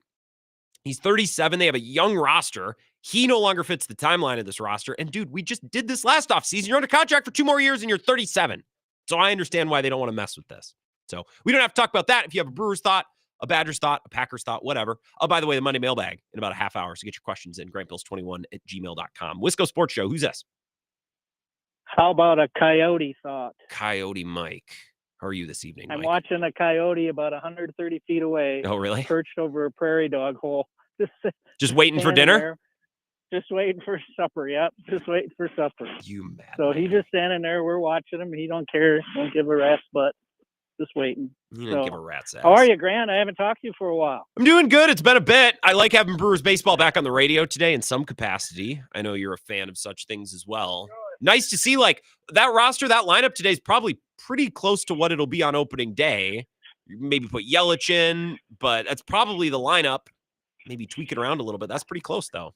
He's 37. They have a young roster. He no longer fits the timeline of this roster. And dude, we just did this last offseason. You're under contract for 2 more years and you're 37. So I understand why they don't want to mess with this. So we don't have to talk about that. If you have a Brewers thought, a Badgers thought, a Packers thought, whatever. Oh, by the way, the Monday mailbag in about a half hour. So get your questions in, grantbills21@gmail.com. Wisco Sports Show. Who's this? How about a coyote thought? Coyote Mike. How are you this evening, Mike? I'm watching a coyote about 130 feet away. Oh, really? Perched over a prairie dog hole. Just waiting for dinner? Just waiting for supper. Yep. Just waiting for supper. You mad. So he's just standing there. We're watching him. He don't care. Don't give a rat's butt. Just waiting. You didn't give a rat's ass. How are you, Grant? I haven't talked to you for a while. I'm doing good. It's been a bit. I like having Brewers baseball back on the radio today in some capacity. I know you're a fan of such things as well. Nice to see, like, that roster, that lineup today is probably pretty close to what it'll be on opening day. Maybe put Yelich in, but that's probably the lineup. Maybe tweak it around a little bit. That's pretty close, though.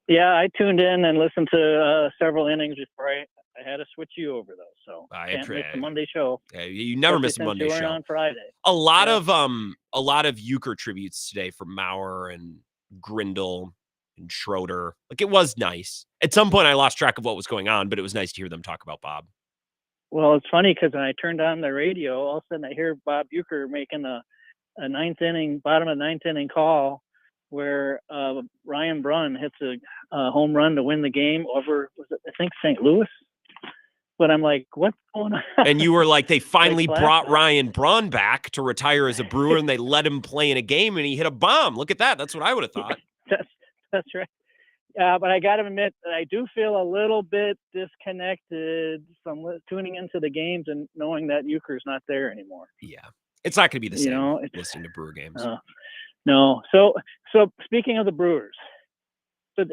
Yeah, I tuned in and listened to several innings before I had to switch you over, though. So I can't miss the Monday show. Yeah, you never miss a Monday show. On Friday. A lot of Euchre tributes today from Maurer and Grindle and Schroeder. Like, it was nice. At some point, I lost track of what was going on, but it was nice to hear them talk about Bob. Well, it's funny because when I turned on the radio, all of a sudden I hear Bob Euchre making a bottom of ninth inning call where Ryan Brunn hits a home run to win the game over, I think, St. Louis. But I'm like, what's going on? And you were like, they finally brought Ryan Braun back to retire as a Brewer, and they let him play in a game, and he hit a bomb. Look at that. That's what I would have thought. That's right. But I got to admit that I do feel a little bit disconnected from tuning into the games and knowing that Euchre's not there anymore. Yeah, it's not going to be the You same know, listening to Brewer games. No. So speaking of the Brewers, so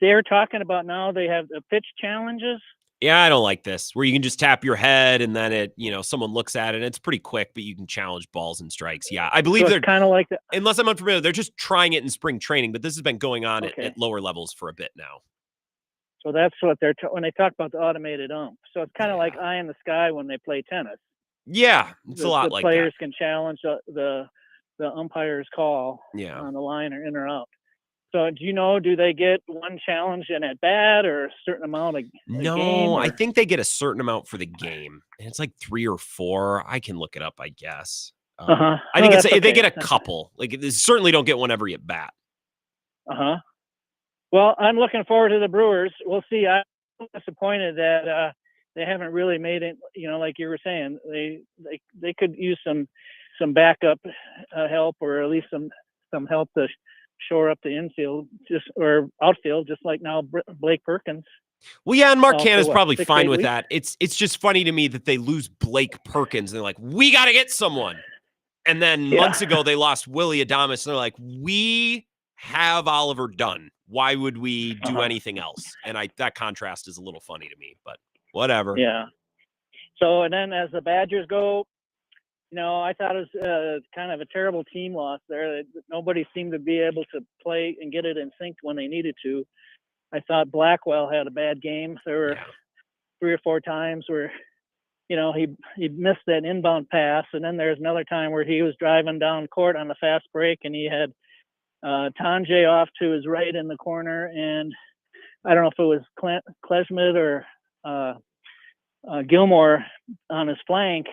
they're talking about now they have the pitch challenges. Yeah, I don't like this, where you can just tap your head and then someone looks at it. And it's pretty quick, but you can challenge balls and strikes. Yeah, I believe they're kind of like that. Unless I'm unfamiliar, they're just trying it in spring training, but this has been going on at lower levels for a bit now. So that's what they're when they talk about the automated ump. So it's kind of like eye in the sky when they play tennis. Yeah, it's a lot like that. The players can challenge the umpire's call on the line or in or out. So do they get one challenge in at bat or a certain amount of No, game? I think they get a certain amount for the game. And it's like 3 or 4. I can look it up, I guess. I think they get a couple. Like they certainly don't get one every at bat. Well, I'm looking forward to the Brewers. We'll see. I'm disappointed that they haven't really made it. Like you were saying, they could use some backup help, or at least some help to shore up the infield or outfield, just like now Blake Perkins. Well, yeah, and Mark Canha's probably 6, fine 8 with weeks? that. It's just funny to me that they lose Blake Perkins and they're like, we got to get someone. And then months ago they lost Willie Adames and they're like, we have Oliver Dunn. Why would we do anything else? And that contrast is a little funny to me, but whatever. Yeah. So, and then as the Badgers go, I thought it was kind of a terrible team loss there. Nobody seemed to be able to play and get it in sync when they needed to. I thought Blackwell had a bad game. There were 3 or 4 times where, he missed that inbound pass. And then there's another time where he was driving down court on the fast break and he had Tanjay off to his right in the corner. And I don't know if it was Klesmit or Gilmore on his flank.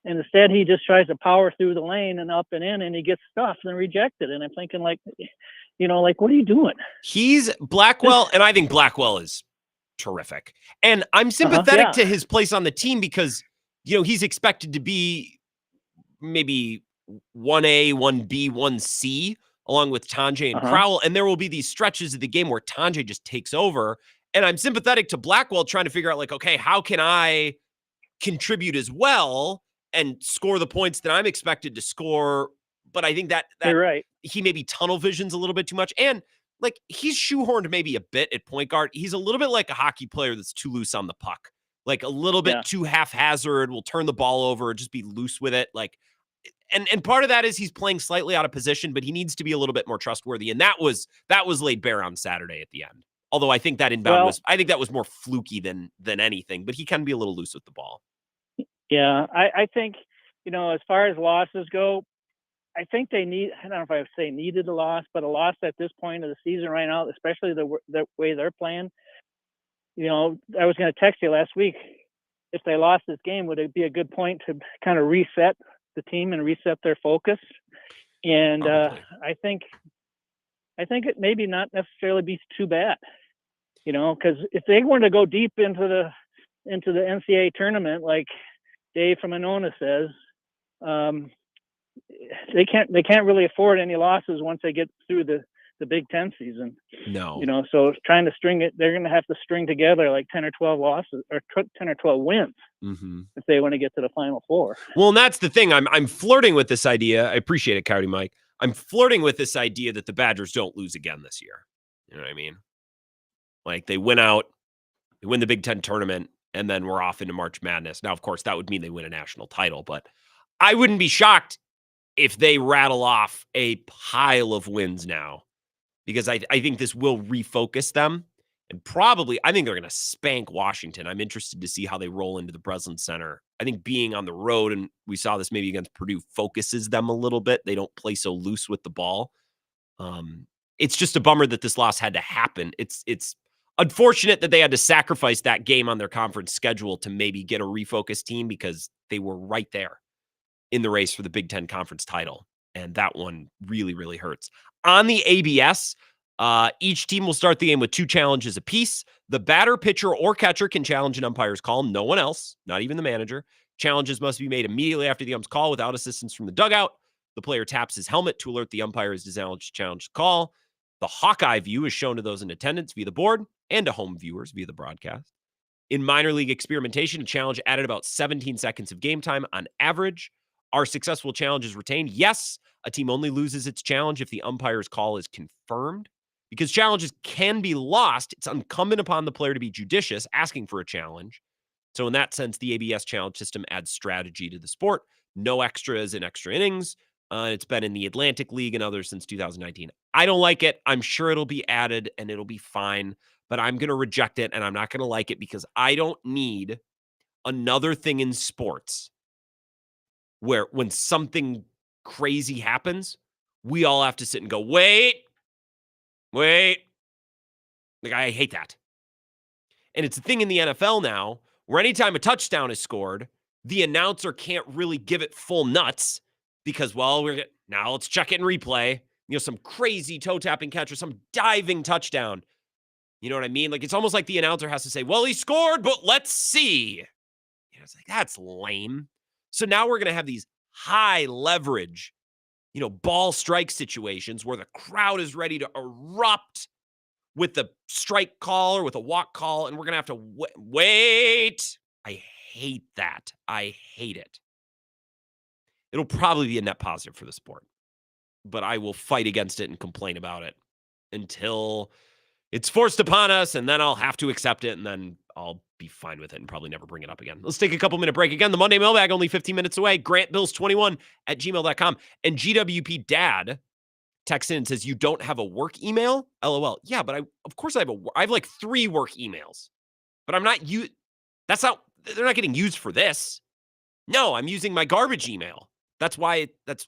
And instead, he just tries to power through the lane and up and in, and he gets stuffed and rejected. And I'm thinking, what are you doing? He's Blackwell, and I think Blackwell is terrific. And I'm sympathetic to his place on the team because, he's expected to be maybe 1A, 1B, 1C, along with Tanjay and Crowell. And there will be these stretches of the game where Tanjay just takes over. And I'm sympathetic to Blackwell trying to figure out, okay, how can I contribute as well and score the points that I'm expected to score? But I think that you're right. He maybe tunnel visions a little bit too much. And he's shoehorned maybe a bit at point guard. He's a little bit like a hockey player that's too loose on the puck, like a little bit too haphazard, will turn the ball over, just be loose with it. And part of that is he's playing slightly out of position, but he needs to be a little bit more trustworthy. And that was laid bare on Saturday at the end. Although I think that inbound was more fluky than anything, but he can be a little loose with the ball. Yeah, I think, as far as losses go, I think they I don't know if I would say needed a loss, but a loss at this point of the season right now, especially the way they're playing. I was going to text you last week. If they lost this game, would it be a good point to kind of reset the team and reset their focus? And I think it maybe not necessarily be too bad, because if they want to go deep into the NCAA tournament, like Dave from Anona says, they can't really afford any losses once they get through the Big Ten season. No. So trying to string it, they're going to have to string together like 10 or 12 losses or 10 or 12 wins if they want to get to the Final Four. Well, and that's the thing. I'm flirting with this idea. I appreciate it, Coyote Mike. I'm flirting with this idea that the Badgers don't lose again this year. You know what I mean? Like they win out, they win the Big Ten tournament, and then we're off into March Madness. Now, of course, that would mean they win a national title, but I wouldn't be shocked if they rattle off a pile of wins now, because I think this will refocus them. And probably, I think they're going to spank Washington. I'm interested to see how they roll into the Breslin Center. I think being on the road, and we saw this maybe against Purdue, focuses them a little bit. They don't play so loose with the ball. It's just a bummer that this loss had to happen. It's unfortunate that they had to sacrifice that game on their conference schedule to maybe get a refocused team, because they were right there in the race for the Big Ten conference title. And that one really, really hurts. On the ABS, each team will start the game with 2 challenges apiece. The batter, pitcher, or catcher can challenge an umpire's call. No one else, not even the manager. Challenges must be made immediately after the ump's call without assistance from the dugout. The player taps his helmet to alert the umpire as his challenge the call. The Hawkeye view is shown to those in attendance via the board and to home viewers via the broadcast. In minor league experimentation, a challenge added about 17 seconds of game time on average. Are successful challenges retained? Yes. A team only loses its challenge if the umpire's call is confirmed. Because challenges can be lost, it's incumbent upon the player to be judicious asking for a challenge. So in that sense, the ABS challenge system adds strategy to the sport. No extras in extra innings. It's been in the Atlantic League and others since 2019. I don't like it. I'm sure it'll be added and it'll be fine, but I'm going to reject it and I'm not going to like it because I don't need another thing in sports where when something crazy happens, we all have to sit and go, wait. Like, I hate that. And it's a thing in the NFL now where anytime a touchdown is scored, the announcer can't really give it full nuts because, well, now let's check it in replay. Some crazy toe-tapping catch or some diving touchdown. You know what I mean? Like, it's almost like the announcer has to say, well, he scored, but let's see. It's like, that's lame. So now we're going to have these high leverage, ball strike situations where the crowd is ready to erupt with the strike call or with a walk call, and we're going to have to wait. I hate that. I hate it. It'll probably be a net positive for the sport, but I will fight against it and complain about it until it's forced upon us, and then I'll have to accept it, and then I'll be fine with it and probably never bring it up again. Let's take a couple-minute break. Again, the Monday Mailbag, only 15 minutes away. GrantBills21@gmail.com. And GWP Dad texts in and says, you don't have a work email? LOL. Yeah, but of course I have like 3 work emails, but they're not getting used for this. No, I'm using my garbage email. That's why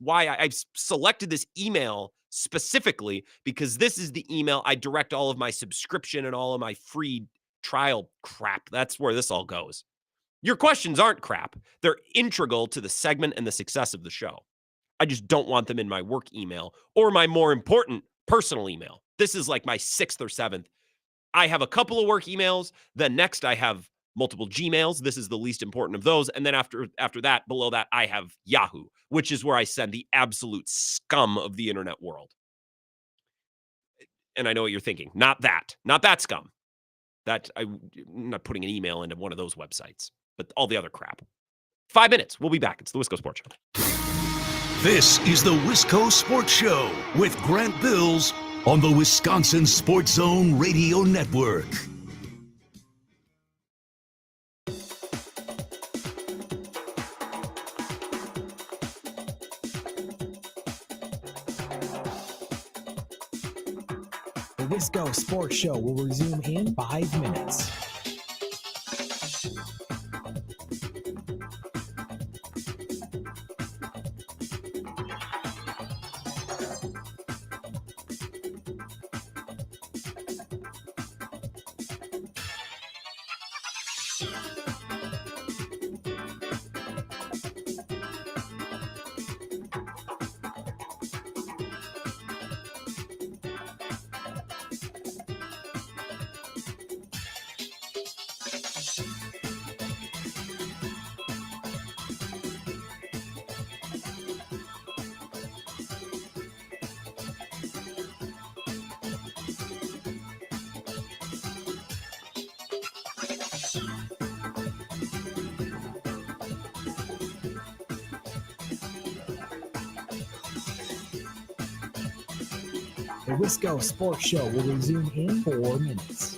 I've selected this email specifically, because this is the email I direct all of my subscription and all of my free trial crap. That's where this all goes. Your questions aren't crap. They're integral to the segment and the success of the show. I just don't want them in my work email or my more important personal email. This is like my 6th or 7th. I have a couple of work emails. Then next I have multiple Gmails. This is the least important of those. And then after that, below that, I have Yahoo, which is where I send the absolute scum of the internet world. And I know what you're thinking. Not that scum. I'm not putting an email into one of those websites, but all the other crap. 5 minutes. We'll be back. It's the Wisco Sports Show. This is the Wisco Sports Show with Grant Bills on the Wisconsin Sports Zone Radio Network. The Wisco Sports Show will resume in 5 minutes. The Wisco Sports Show will resume in 4 minutes.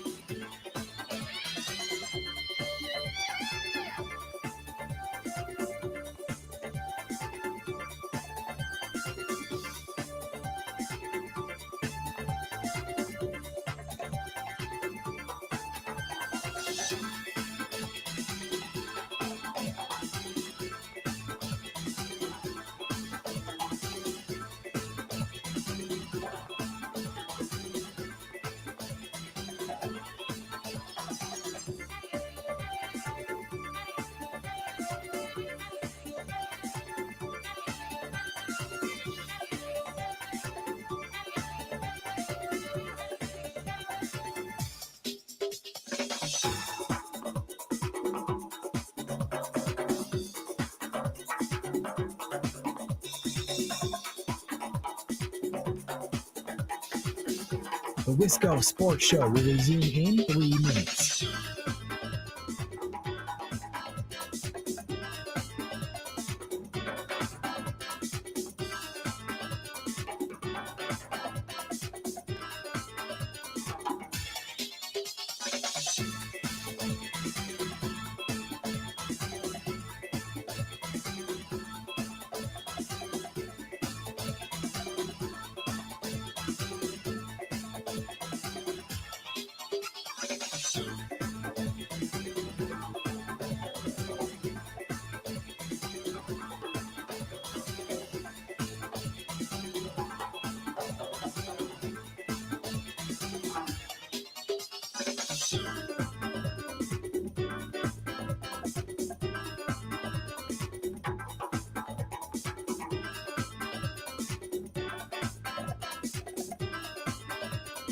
The Wisco Sports Show will resume in 3 minutes.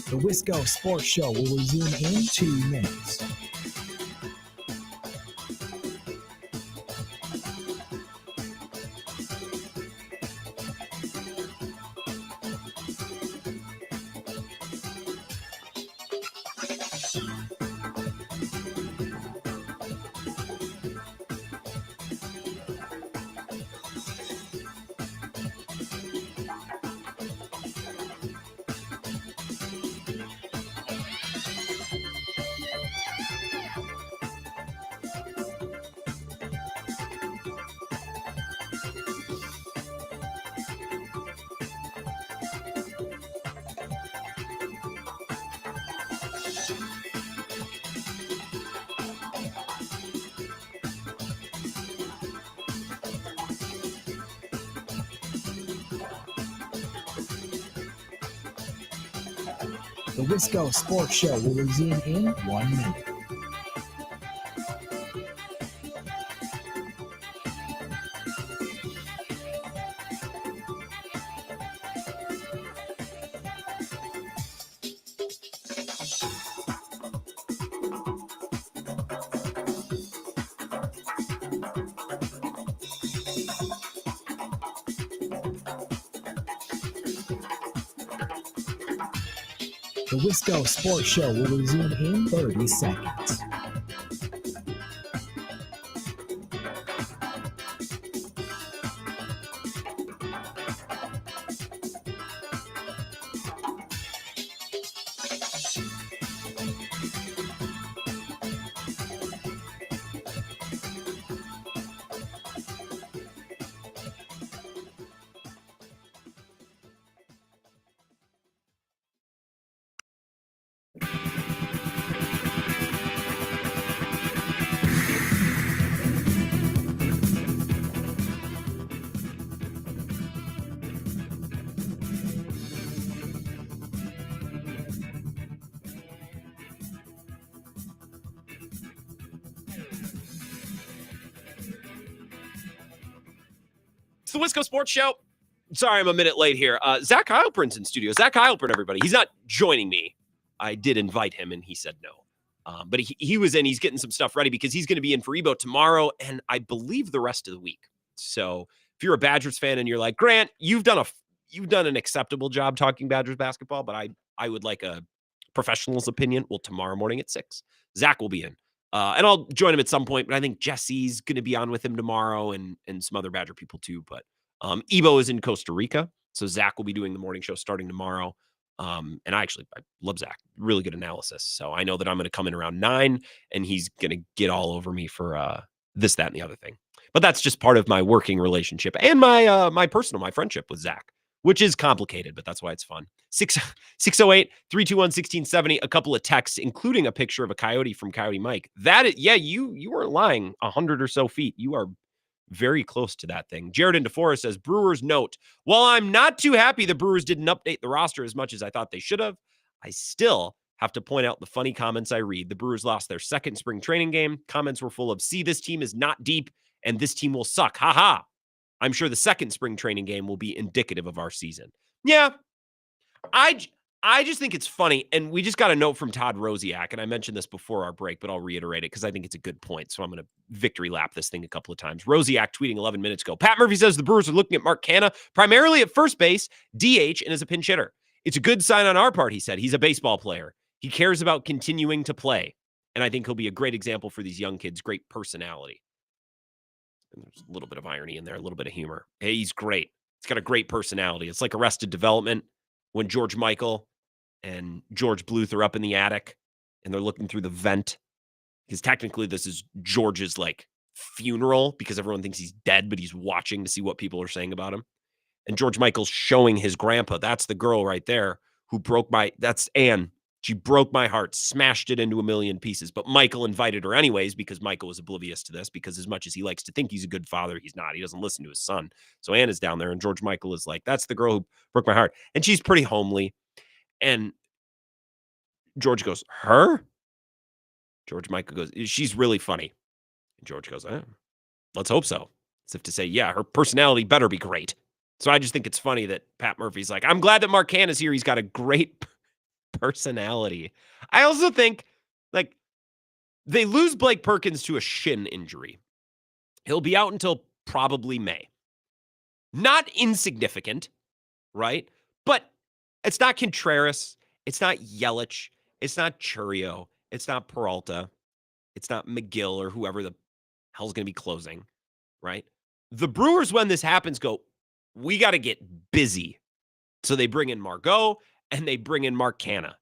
The Wisco Sports Show will resume in 2 minutes. The Wisco Sports Show will resume in 1 minute. The Wisco Sports Show will resume in 30 seconds. It's the Wisco Sports Show. Sorry, I'm a minute late here. Zach Heilprin's in studio. Zach Heilprin, everybody. He's not joining me. I did invite him, and he said no. But he was in. He's getting some stuff ready because he's going to be in for Ebo tomorrow, and I believe the rest of the week. So if you're a Badgers fan and you're like, Grant, you've done an acceptable job talking Badgers basketball, but I would like a professional's opinion. Well, tomorrow morning at 6, Zach will be in. And I'll join him at some point, but I think Jesse's going to be on with him tomorrow and some other Badger people too. But Ebo is in Costa Rica, so Zach will be doing the morning show starting tomorrow. And I love Zach. Really good analysis. So I know that I'm going to come in around 9, and he's going to get all over me for this, that, and the other thing. But that's just part of my working relationship and my friendship with Zach, which is complicated, but that's why it's fun. 608-321-1670, a couple of texts, including a picture of a coyote from Coyote Mike. You weren't lying 100 or so feet. You are very close to that thing. Jared in DeForest says, Brewers note, while I'm not too happy the Brewers didn't update the roster as much as I thought they should have, I still have to point out the funny comments I read. The Brewers lost their second spring training game. Comments were full of, see, this team is not deep, and this team will suck. Ha ha. I'm sure the second spring training game will be indicative of our season. Yeah, I just think it's funny, and we just got a note from Todd Rosiak, and I mentioned this before our break, but I'll reiterate it because I think it's a good point, so I'm going to victory lap this thing a couple of times. Rosiak tweeting 11 minutes ago, Pat Murphy says the Brewers are looking at Mark Canha primarily at first base, DH, and as a pinch hitter. It's a good sign on our part, he said. He's a baseball player. He cares about continuing to play. And I think he'll be a great example for these young kids. Great personality. And there's a little bit of irony in there, a little bit of humor. Hey, he's great. He's got a great personality. It's like Arrested Development when George Michael and George Bluth are up in the attic and they're looking through the vent. Because technically this is George's like funeral because everyone thinks he's dead, but he's watching to see what people are saying about him. And George Michael's showing his grandpa. That's the girl right there who that's Anne. She broke my heart, smashed it into a million pieces. But Michael invited her anyways because Michael was oblivious to this because as much as he likes to think he's a good father, he's not. He doesn't listen to his son. So Anne is down there and George Michael is like, that's the girl who broke my heart. And she's pretty homely. And George goes, her? George Michael goes, she's really funny. And George goes, let's hope so. As if to say, yeah, her personality better be great. So I just think it's funny that Pat Murphy's like, I'm glad that Mark Canha's here. He's got a great personality. I also think, like, they lose Blake Perkins to a shin injury. He'll be out until probably May. Not insignificant, right? But it's not Contreras. It's not Yelich. It's not Churio. It's not Peralta. It's not McGill or whoever the hell's going to be closing, right? The Brewers, when this happens, go, we got to get busy. So they bring in Margot and they bring in Mark Canha,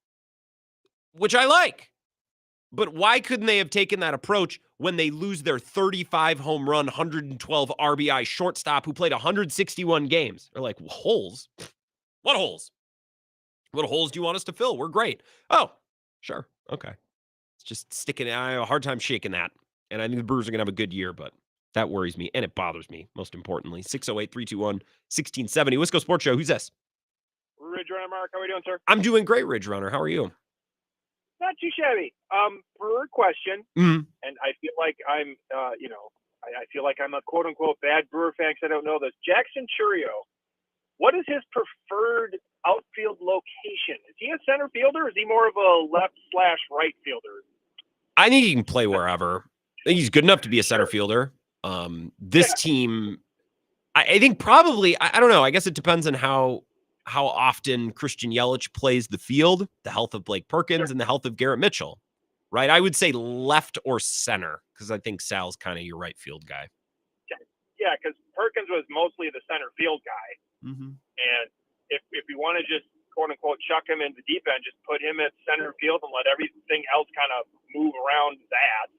which I like. But why couldn't they have taken that approach when they lose their 35 home run, 112 RBI shortstop who played 161 games? They're like, holes? What holes? What holes do you want us to fill? We're great. Oh, sure. Okay. It's just sticking. I have a hard time shaking that. And I think the Brewers are going to have a good year, but that worries me. And it bothers me, most importantly. 608-321-1670. Wisco Sports Show. Who's this? Ridge Runner Mark, how are you doing, sir? I'm doing great, Ridge Runner. How are you? Not too shabby. Brewer question, Mm. and I feel like I'm, I feel like I'm a quote unquote bad Brewer fan because I don't know this. Jackson Churio, what is his preferred outfield location? Is he a center fielder or is he more of a left/right fielder? I think he can play wherever. I think he's good enough to be a center fielder. This team, I think probably, I don't know. I guess it depends on how often Christian Yelich plays the field, the health of Blake Perkins, and the health of Garrett Mitchell, right? I would say left or center because I think Sal's kind of your right field guy. Yeah, because Perkins was mostly the center field guy. Mm-hmm. And if you want to just quote unquote chuck him in the deep end, just put him at center field and let everything else kind of move around that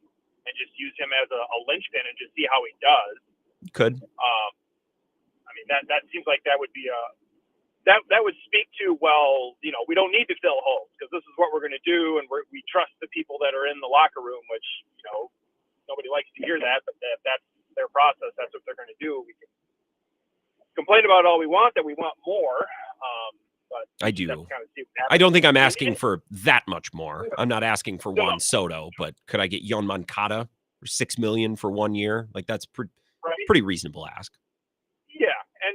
and just use him as a linchpin and just see how he does. Could. I mean, that seems like that would be that would speak to, well, we don't need to fill holes because this is what we're going to do. And we trust the people that are in the locker room, which, nobody likes to hear that, but that's their process. That's what they're going to do. We can complain about all we want, that we want more. But I do. Kind of I don't think I'm asking for that much more. I'm not asking for Juan Soto, but could I get Yon Moncada for $6 million for 1 year? Like that's pretty reasonable ask. Yeah, and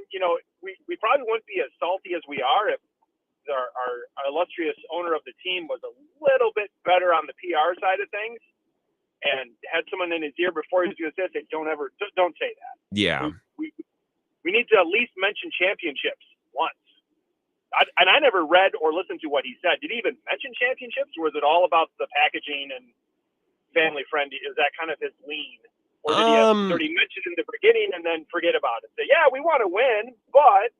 we probably wouldn't be as salty as we are if our illustrious owner of the team was a little bit better on the PR side of things and had someone in his ear before he was going to say, don't say that. Yeah. We need to at least mention championships once. I never read or listened to what he said. Did he even mention championships, or was it all about the packaging and family friendly? Is that kind of his lean? Or did he mention in the beginning and then forget about it? Say, yeah, we want to win, but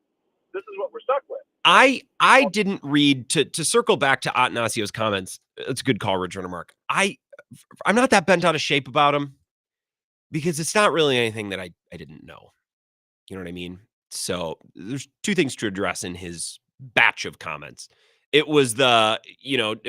this is what we're stuck with. I didn't read, to circle back to Atanasio's comments. It's a good call, Ridge Runner Mark. I'm not that bent out of shape about him because it's not really anything that I didn't know. You know what I mean? So there's two things to address in his batch of comments. It was am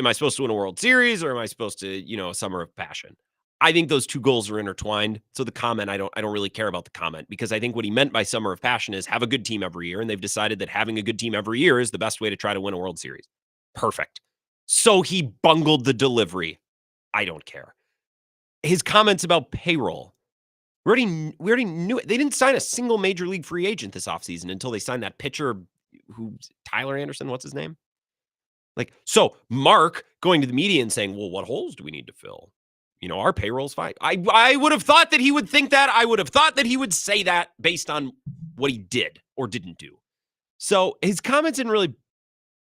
I supposed to win a World Series or am I supposed to, a summer of passion? I think those two goals are intertwined. So the comment, I don't really care about the comment because I think what he meant by summer of passion is have a good team every year. And they've decided that having a good team every year is the best way to try to win a World Series. Perfect. So he bungled the delivery. I don't care. His comments about payroll. We already knew it. They didn't sign a single major league free agent this offseason until they signed that pitcher Tyler Anderson. What's his name? So Mark going to the media and saying, well, what holes do we need to fill? Our payroll's fine. I would have thought that he would think that. I would have thought that he would say that based on what he did or didn't do. So his comments didn't really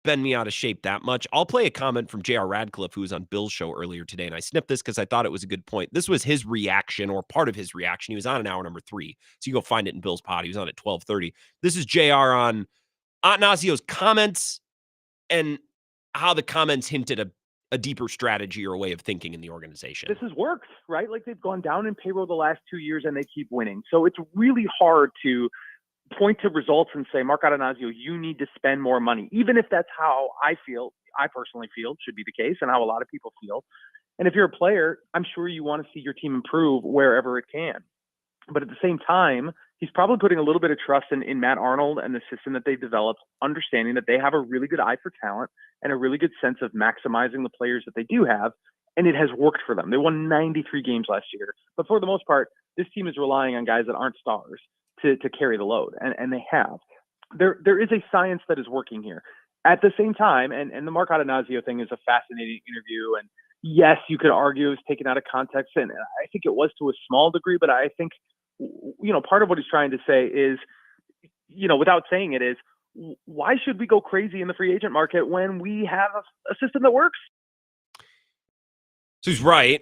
bend me out of shape that much. I'll play a comment from J.R. Radcliffe, who was on Bill's show earlier today, and I snipped this because I thought it was a good point. This was his reaction, or part of his reaction. He was on in hour number 3, so you go find it in Bill's pod. He was on at 12:30. This is J.R. on Atanasio's comments and how the comments hinted a deeper strategy or a way of thinking in the organization. This has worked, right? Like, they've gone down in payroll the last 2 years and they keep winning. So it's really hard to point to results and say, Mark Atanasio, you need to spend more money, even if that's how I personally feel should be the case, and how a lot of people feel. And if you're a player, I'm sure you want to see your team improve wherever it can. But at the same time, he's probably putting a little bit of trust in Matt Arnold and the system that they've developed, understanding that they have a really good eye for talent and a really good sense of maximizing the players that they do have. And it has worked for them. They won 93 games last year. But for the most part, this team is relying on guys that aren't stars to carry the load. And they have. There is a science that is working here. At the same time, and the Mark Atanasio thing is a fascinating interview. And yes, you could argue it was taken out of context. And I think it was to a small degree. But I think, part of what he's trying to say is, without saying it, is why should we go crazy in the free agent market when we have a system that works? So he's right.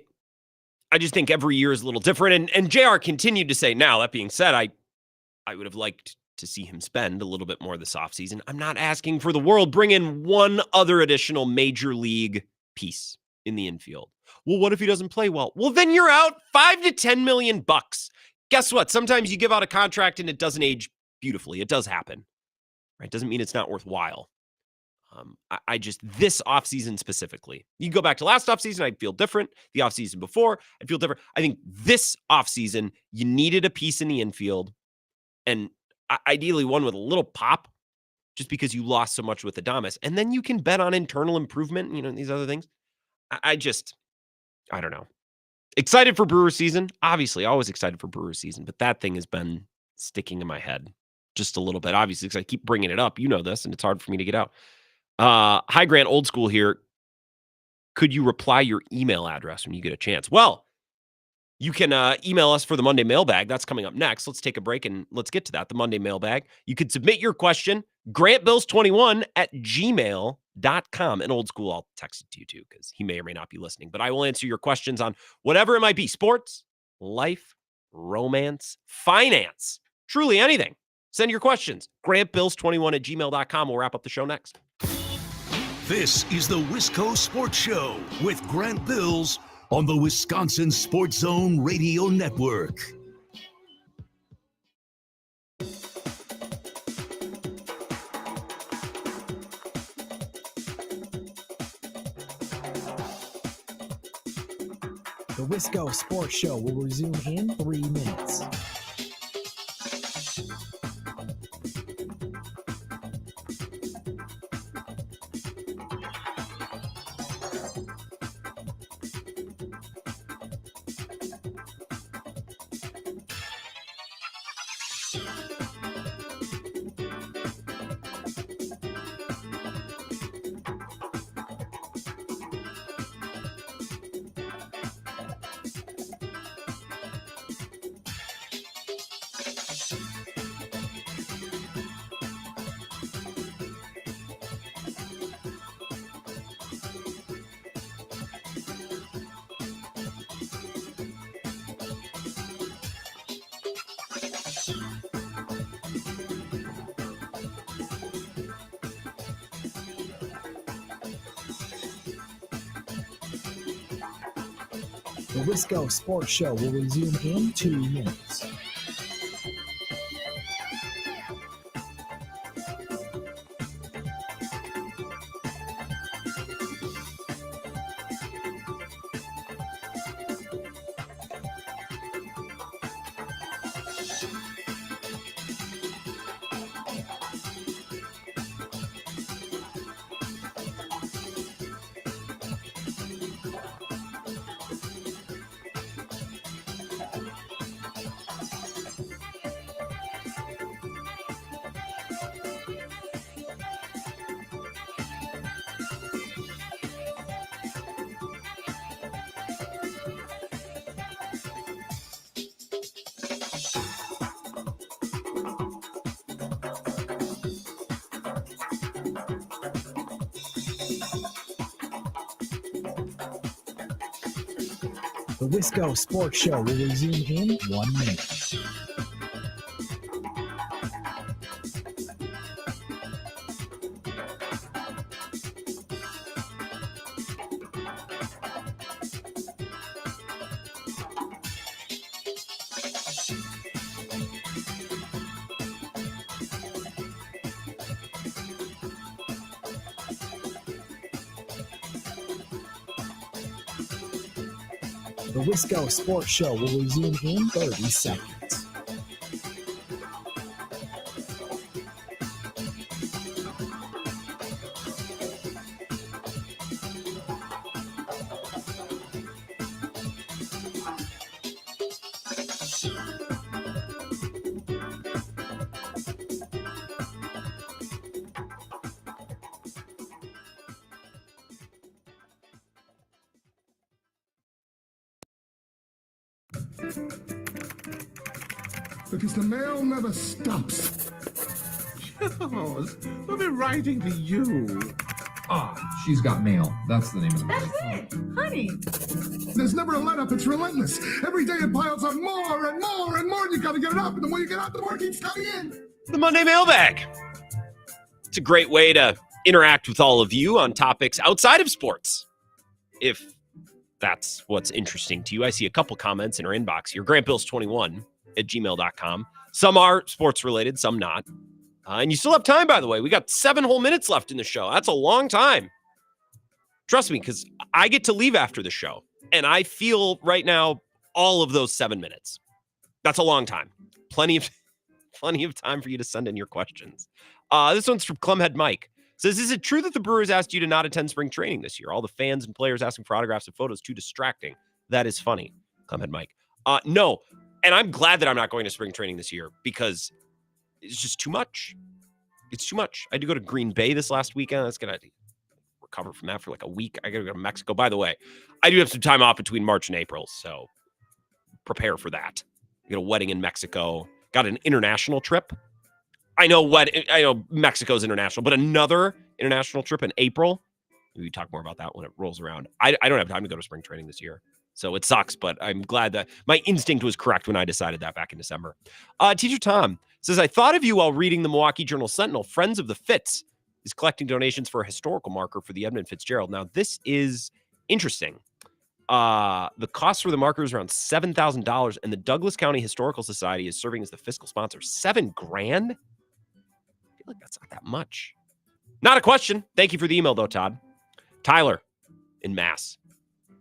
I just think every year is a little different. And JR continued to say, now, that being said, I would have liked to see him spend a little bit more this offseason. I'm not asking for the world. Bring in one other additional major league piece in the infield. Well, what if he doesn't play well? Well, then you're out $5 to $10 million. Guess what? Sometimes you give out a contract and it doesn't age beautifully. It does happen. Right? Doesn't mean it's not worthwhile. I just, this offseason specifically, you can go back to last offseason, I'd feel different. The offseason before, I'd feel different. I think this offseason, you needed a piece in the infield, and ideally one with a little pop, just because you lost so much with Adames. And then you can bet on internal improvement, these other things. I don't know. Excited for Brewer season. Obviously, always excited for Brewer season, but that thing has been sticking in my head just a little bit, obviously, because I keep bringing it up. You know this, and it's hard for me to get out. Hi, Grant, old school here. Could you reply your email address when you get a chance? Well, you can email us for the Monday mailbag. That's coming up next. Let's take a break and let's get to that, the Monday mailbag. You could submit your question, grantbills21@gmail.com. And old school, I'll text it to you too, because he may or may not be listening. But I will answer your questions on whatever it might be: sports, life, romance, finance, truly anything. Send your questions, grantbills21@gmail.com. We'll wrap up the show next. This is the Wisco Sports Show with Grant Bills on the Wisconsin Sports Zone Radio Network. The Wisco Sports Show will resume in 3 minutes. The Wisco Sports Show will resume in 2 minutes. The Wisco Sports Show will resume in 1 minute. The Wisco Sports Show will resume in 30 seconds. Because the mail never stops. Charles, we'll be writing to you. She's got mail. That's the name of the movie. That's it, honey. There's never a let-up. It's relentless. Every day it piles up more and more and more. You got to get it up, and the more you get up, the more it keeps coming in. The Monday Mailbag. It's a great way to interact with all of you on topics outside of sports, if that's what's interesting to you. I see a couple comments in our inbox here. GrantBills21@gmail.com. Some are sports related, some not. And you still have time, by the way. We got 7 whole minutes left in the show. That's a long time. Trust me, because I get to leave after the show. And I feel right now all of those 7 minutes. That's a long time. Plenty of time for you to send in your questions. This one's from Clumhead Mike. Says, is it true that the Brewers asked you to not attend spring training this year? All the fans and players asking for autographs and photos, too distracting. That is funny. Clumhead Mike. No. And I'm glad that I'm not going to spring training this year because it's just too much. It's too much. I had to go to Green Bay this last weekend. That's going to recover from that for like a week. I got to go to Mexico. By the way, I do have some time off between March and April, so prepare for that. I got a wedding in Mexico. Got an international trip. I know Mexico's international, but another international trip in April. We can talk more about that when it rolls around. I don't have time to go to spring training this year. So it sucks, but I'm glad that my instinct was correct when I decided that back in December. Teacher Tom says, I thought of you while reading the Milwaukee Journal Sentinel. Friends of the Fitz is collecting donations for a historical marker for the Edmund Fitzgerald. Now, this is interesting. The cost for the marker is around $7,000, and the Douglas County Historical Society is serving as the fiscal sponsor. $7,000? I feel like that's not that much. Not a question. Thank you for the email, though, Todd. Tyler in Mass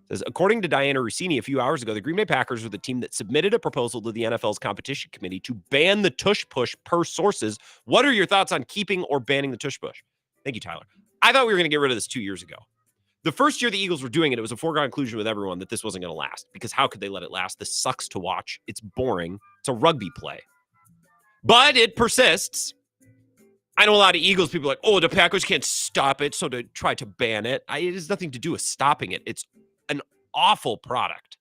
says, according to Diana Rossini a few hours ago, the Green Bay Packers were the team that submitted a proposal to the NFL's competition committee to ban the tush push per sources. What are your thoughts on keeping or banning the tush push? Thank you, Tyler. I thought we were going to get rid of this 2 years ago. The first year the Eagles were doing it, it was a foregone conclusion with everyone that this wasn't going to last, because how could they let it last? This sucks to watch. It's boring. It's a rugby play. But it persists. I know a lot of Eagles people are like, oh, the Packers can't stop it, so to try to ban it. It has nothing to do with stopping it. It's an awful product.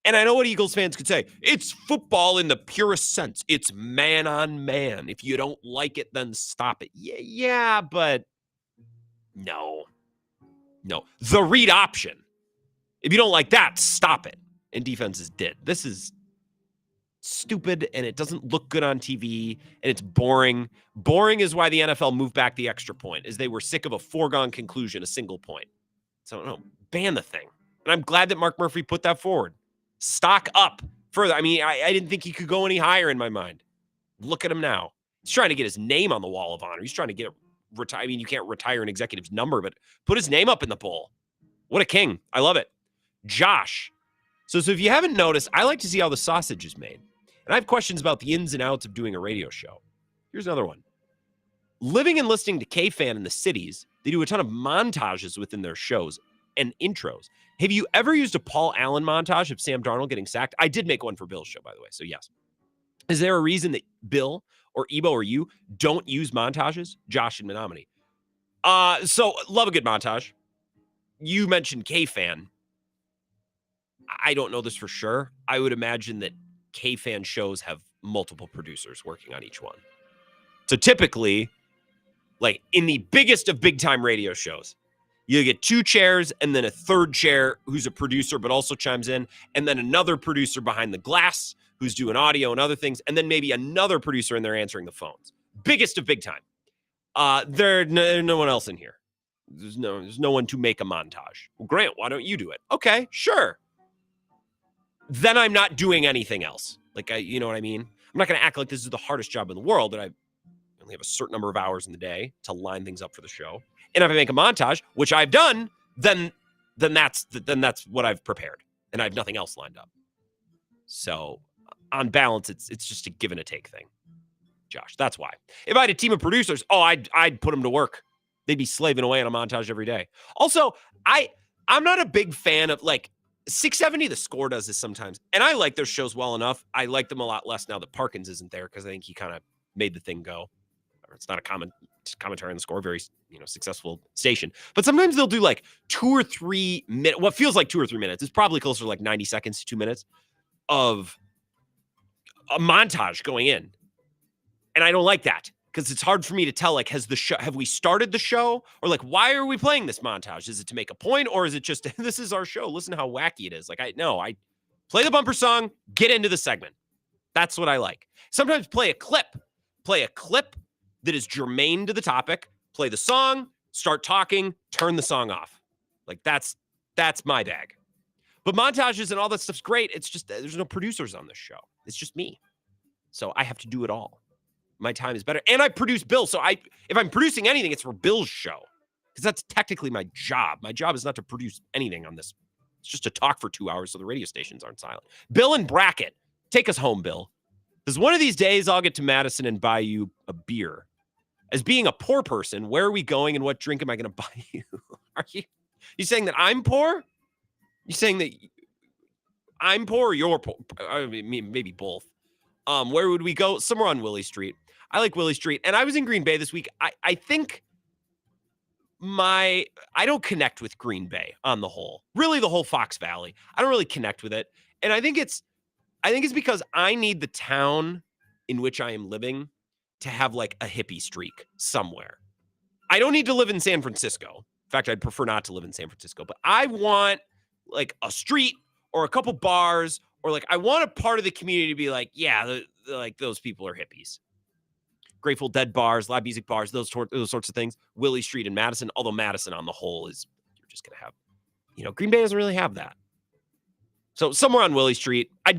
And I know what Eagles fans could say. It's football in the purest sense. It's man on man. If you don't like it, then stop it. Yeah, but no. The read option. If you don't like that, stop it. And defenses did. This is stupid, and it doesn't look good on TV, and it's boring. Boring is why the NFL moved back the extra point, is they were sick of a foregone conclusion, a single point. So, no, ban the thing. And I'm glad that Mark Murphy put that forward. Stock up further. I mean, I didn't think he could go any higher in my mind. Look at him now. He's trying to get his name on the wall of honor. He's trying to get retire. I mean, you can't retire an executive's number, but put his name up in the bowl. What a king. I love it. Josh. So if you haven't noticed, I like to see how the sausage is made. And I have questions about the ins and outs of doing a radio show. Here's another one. Living and listening to K-Fan in the cities, they do a ton of montages within their shows and intros. Have you ever used a Paul Allen montage of Sam Darnold getting sacked? I did make one for Bill's show, by the way, so yes. Is there a reason that Bill or Ebo or you don't use montages? Josh and Menominee. So love a good montage. You mentioned K-Fan. I don't know this for sure. I would imagine that K-Fan shows have multiple producers working on each one. So typically, like in the biggest of big-time radio shows, You get 2 chairs and then a third chair who's a producer but also chimes in, and then another producer behind the glass who's doing audio and other things, and then maybe another producer in there answering the phones. Biggest of big time. There's no one else in here. There's no one to make a montage. Well, Grant, why don't you do it? Okay, sure. Then I'm not doing anything else. Like, you know what I mean? I'm not going to act like this is the hardest job in the world, and I only have a certain number of hours in the day to line things up for the show. And if I make a montage, which I've done, then that's what I've prepared, and I have nothing else lined up. So, on balance, it's just a give and a take thing, Josh. That's why. If I had a team of producers, I'd put them to work. They'd be slaving away on a montage every day. Also, I'm not a big fan of, like, 670 The Score does this sometimes, and I like their shows well enough. I like them a lot less now that Parkins isn't there because I think he kind of made the thing go. It's not a commentary on The Score, very successful station. But sometimes they'll do like 2 or 3 minutes, what feels like 2 or 3 minutes. It's probably closer to like 90 seconds to 2 minutes of a montage going in. And I don't like that because it's hard for me to tell, like, have we started the show? Or like, why are we playing this montage? Is it to make a point, or is it just, this is our show, listen to how wacky it is? Like, I play the bumper song, get into the segment. That's what I like. Sometimes play a clip that is germane to the topic, play the song, start talking, turn the song off. Like, that's my bag. But montages and all that stuff's great. It's just there's no producers on this show. It's just me. So I have to do it all. My time is better. And I produce Bill. So if I'm producing anything, it's for Bill's show. Because that's technically my job. My job is not to produce anything on this. It's just to talk for 2 hours so the radio stations aren't silent. Bill and Brackett, take us home, Bill. Because one of these days I'll get to Madison and buy you a beer. As being a poor person, where are we going and what drink am I going to buy you? Are you saying that I'm poor? You saying that I'm poor or you're poor? I mean, maybe both. Where would we go? Somewhere on Willie Street. I like Willie Street. And I was in Green Bay this week. I think I don't connect with Green Bay on the whole. Really, the whole Fox Valley. I don't really connect with it. And I think it's because I need the town in which I am living to have like a hippie streak somewhere. I don't need to live in San Francisco. In fact, I'd prefer not to live in San Francisco, but I want like a street or a couple bars, or like I want a part of the community to be like, yeah, like those people are hippies. Grateful Dead bars, live music bars, those sorts of things. Willie Street and Madison, although Madison on the whole is, you're just going to have, Green Bay doesn't really have that. So somewhere on Willie Street, I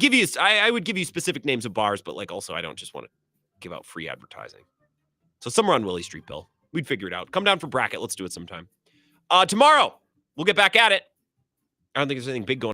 would give you specific names of bars, but like also I don't just want to give out free advertising. So somewhere on Willie Street, Bill. We'd figure it out. Come down for Bracket. Let's do it sometime. Tomorrow, we'll get back at it. I don't think there's anything big going on.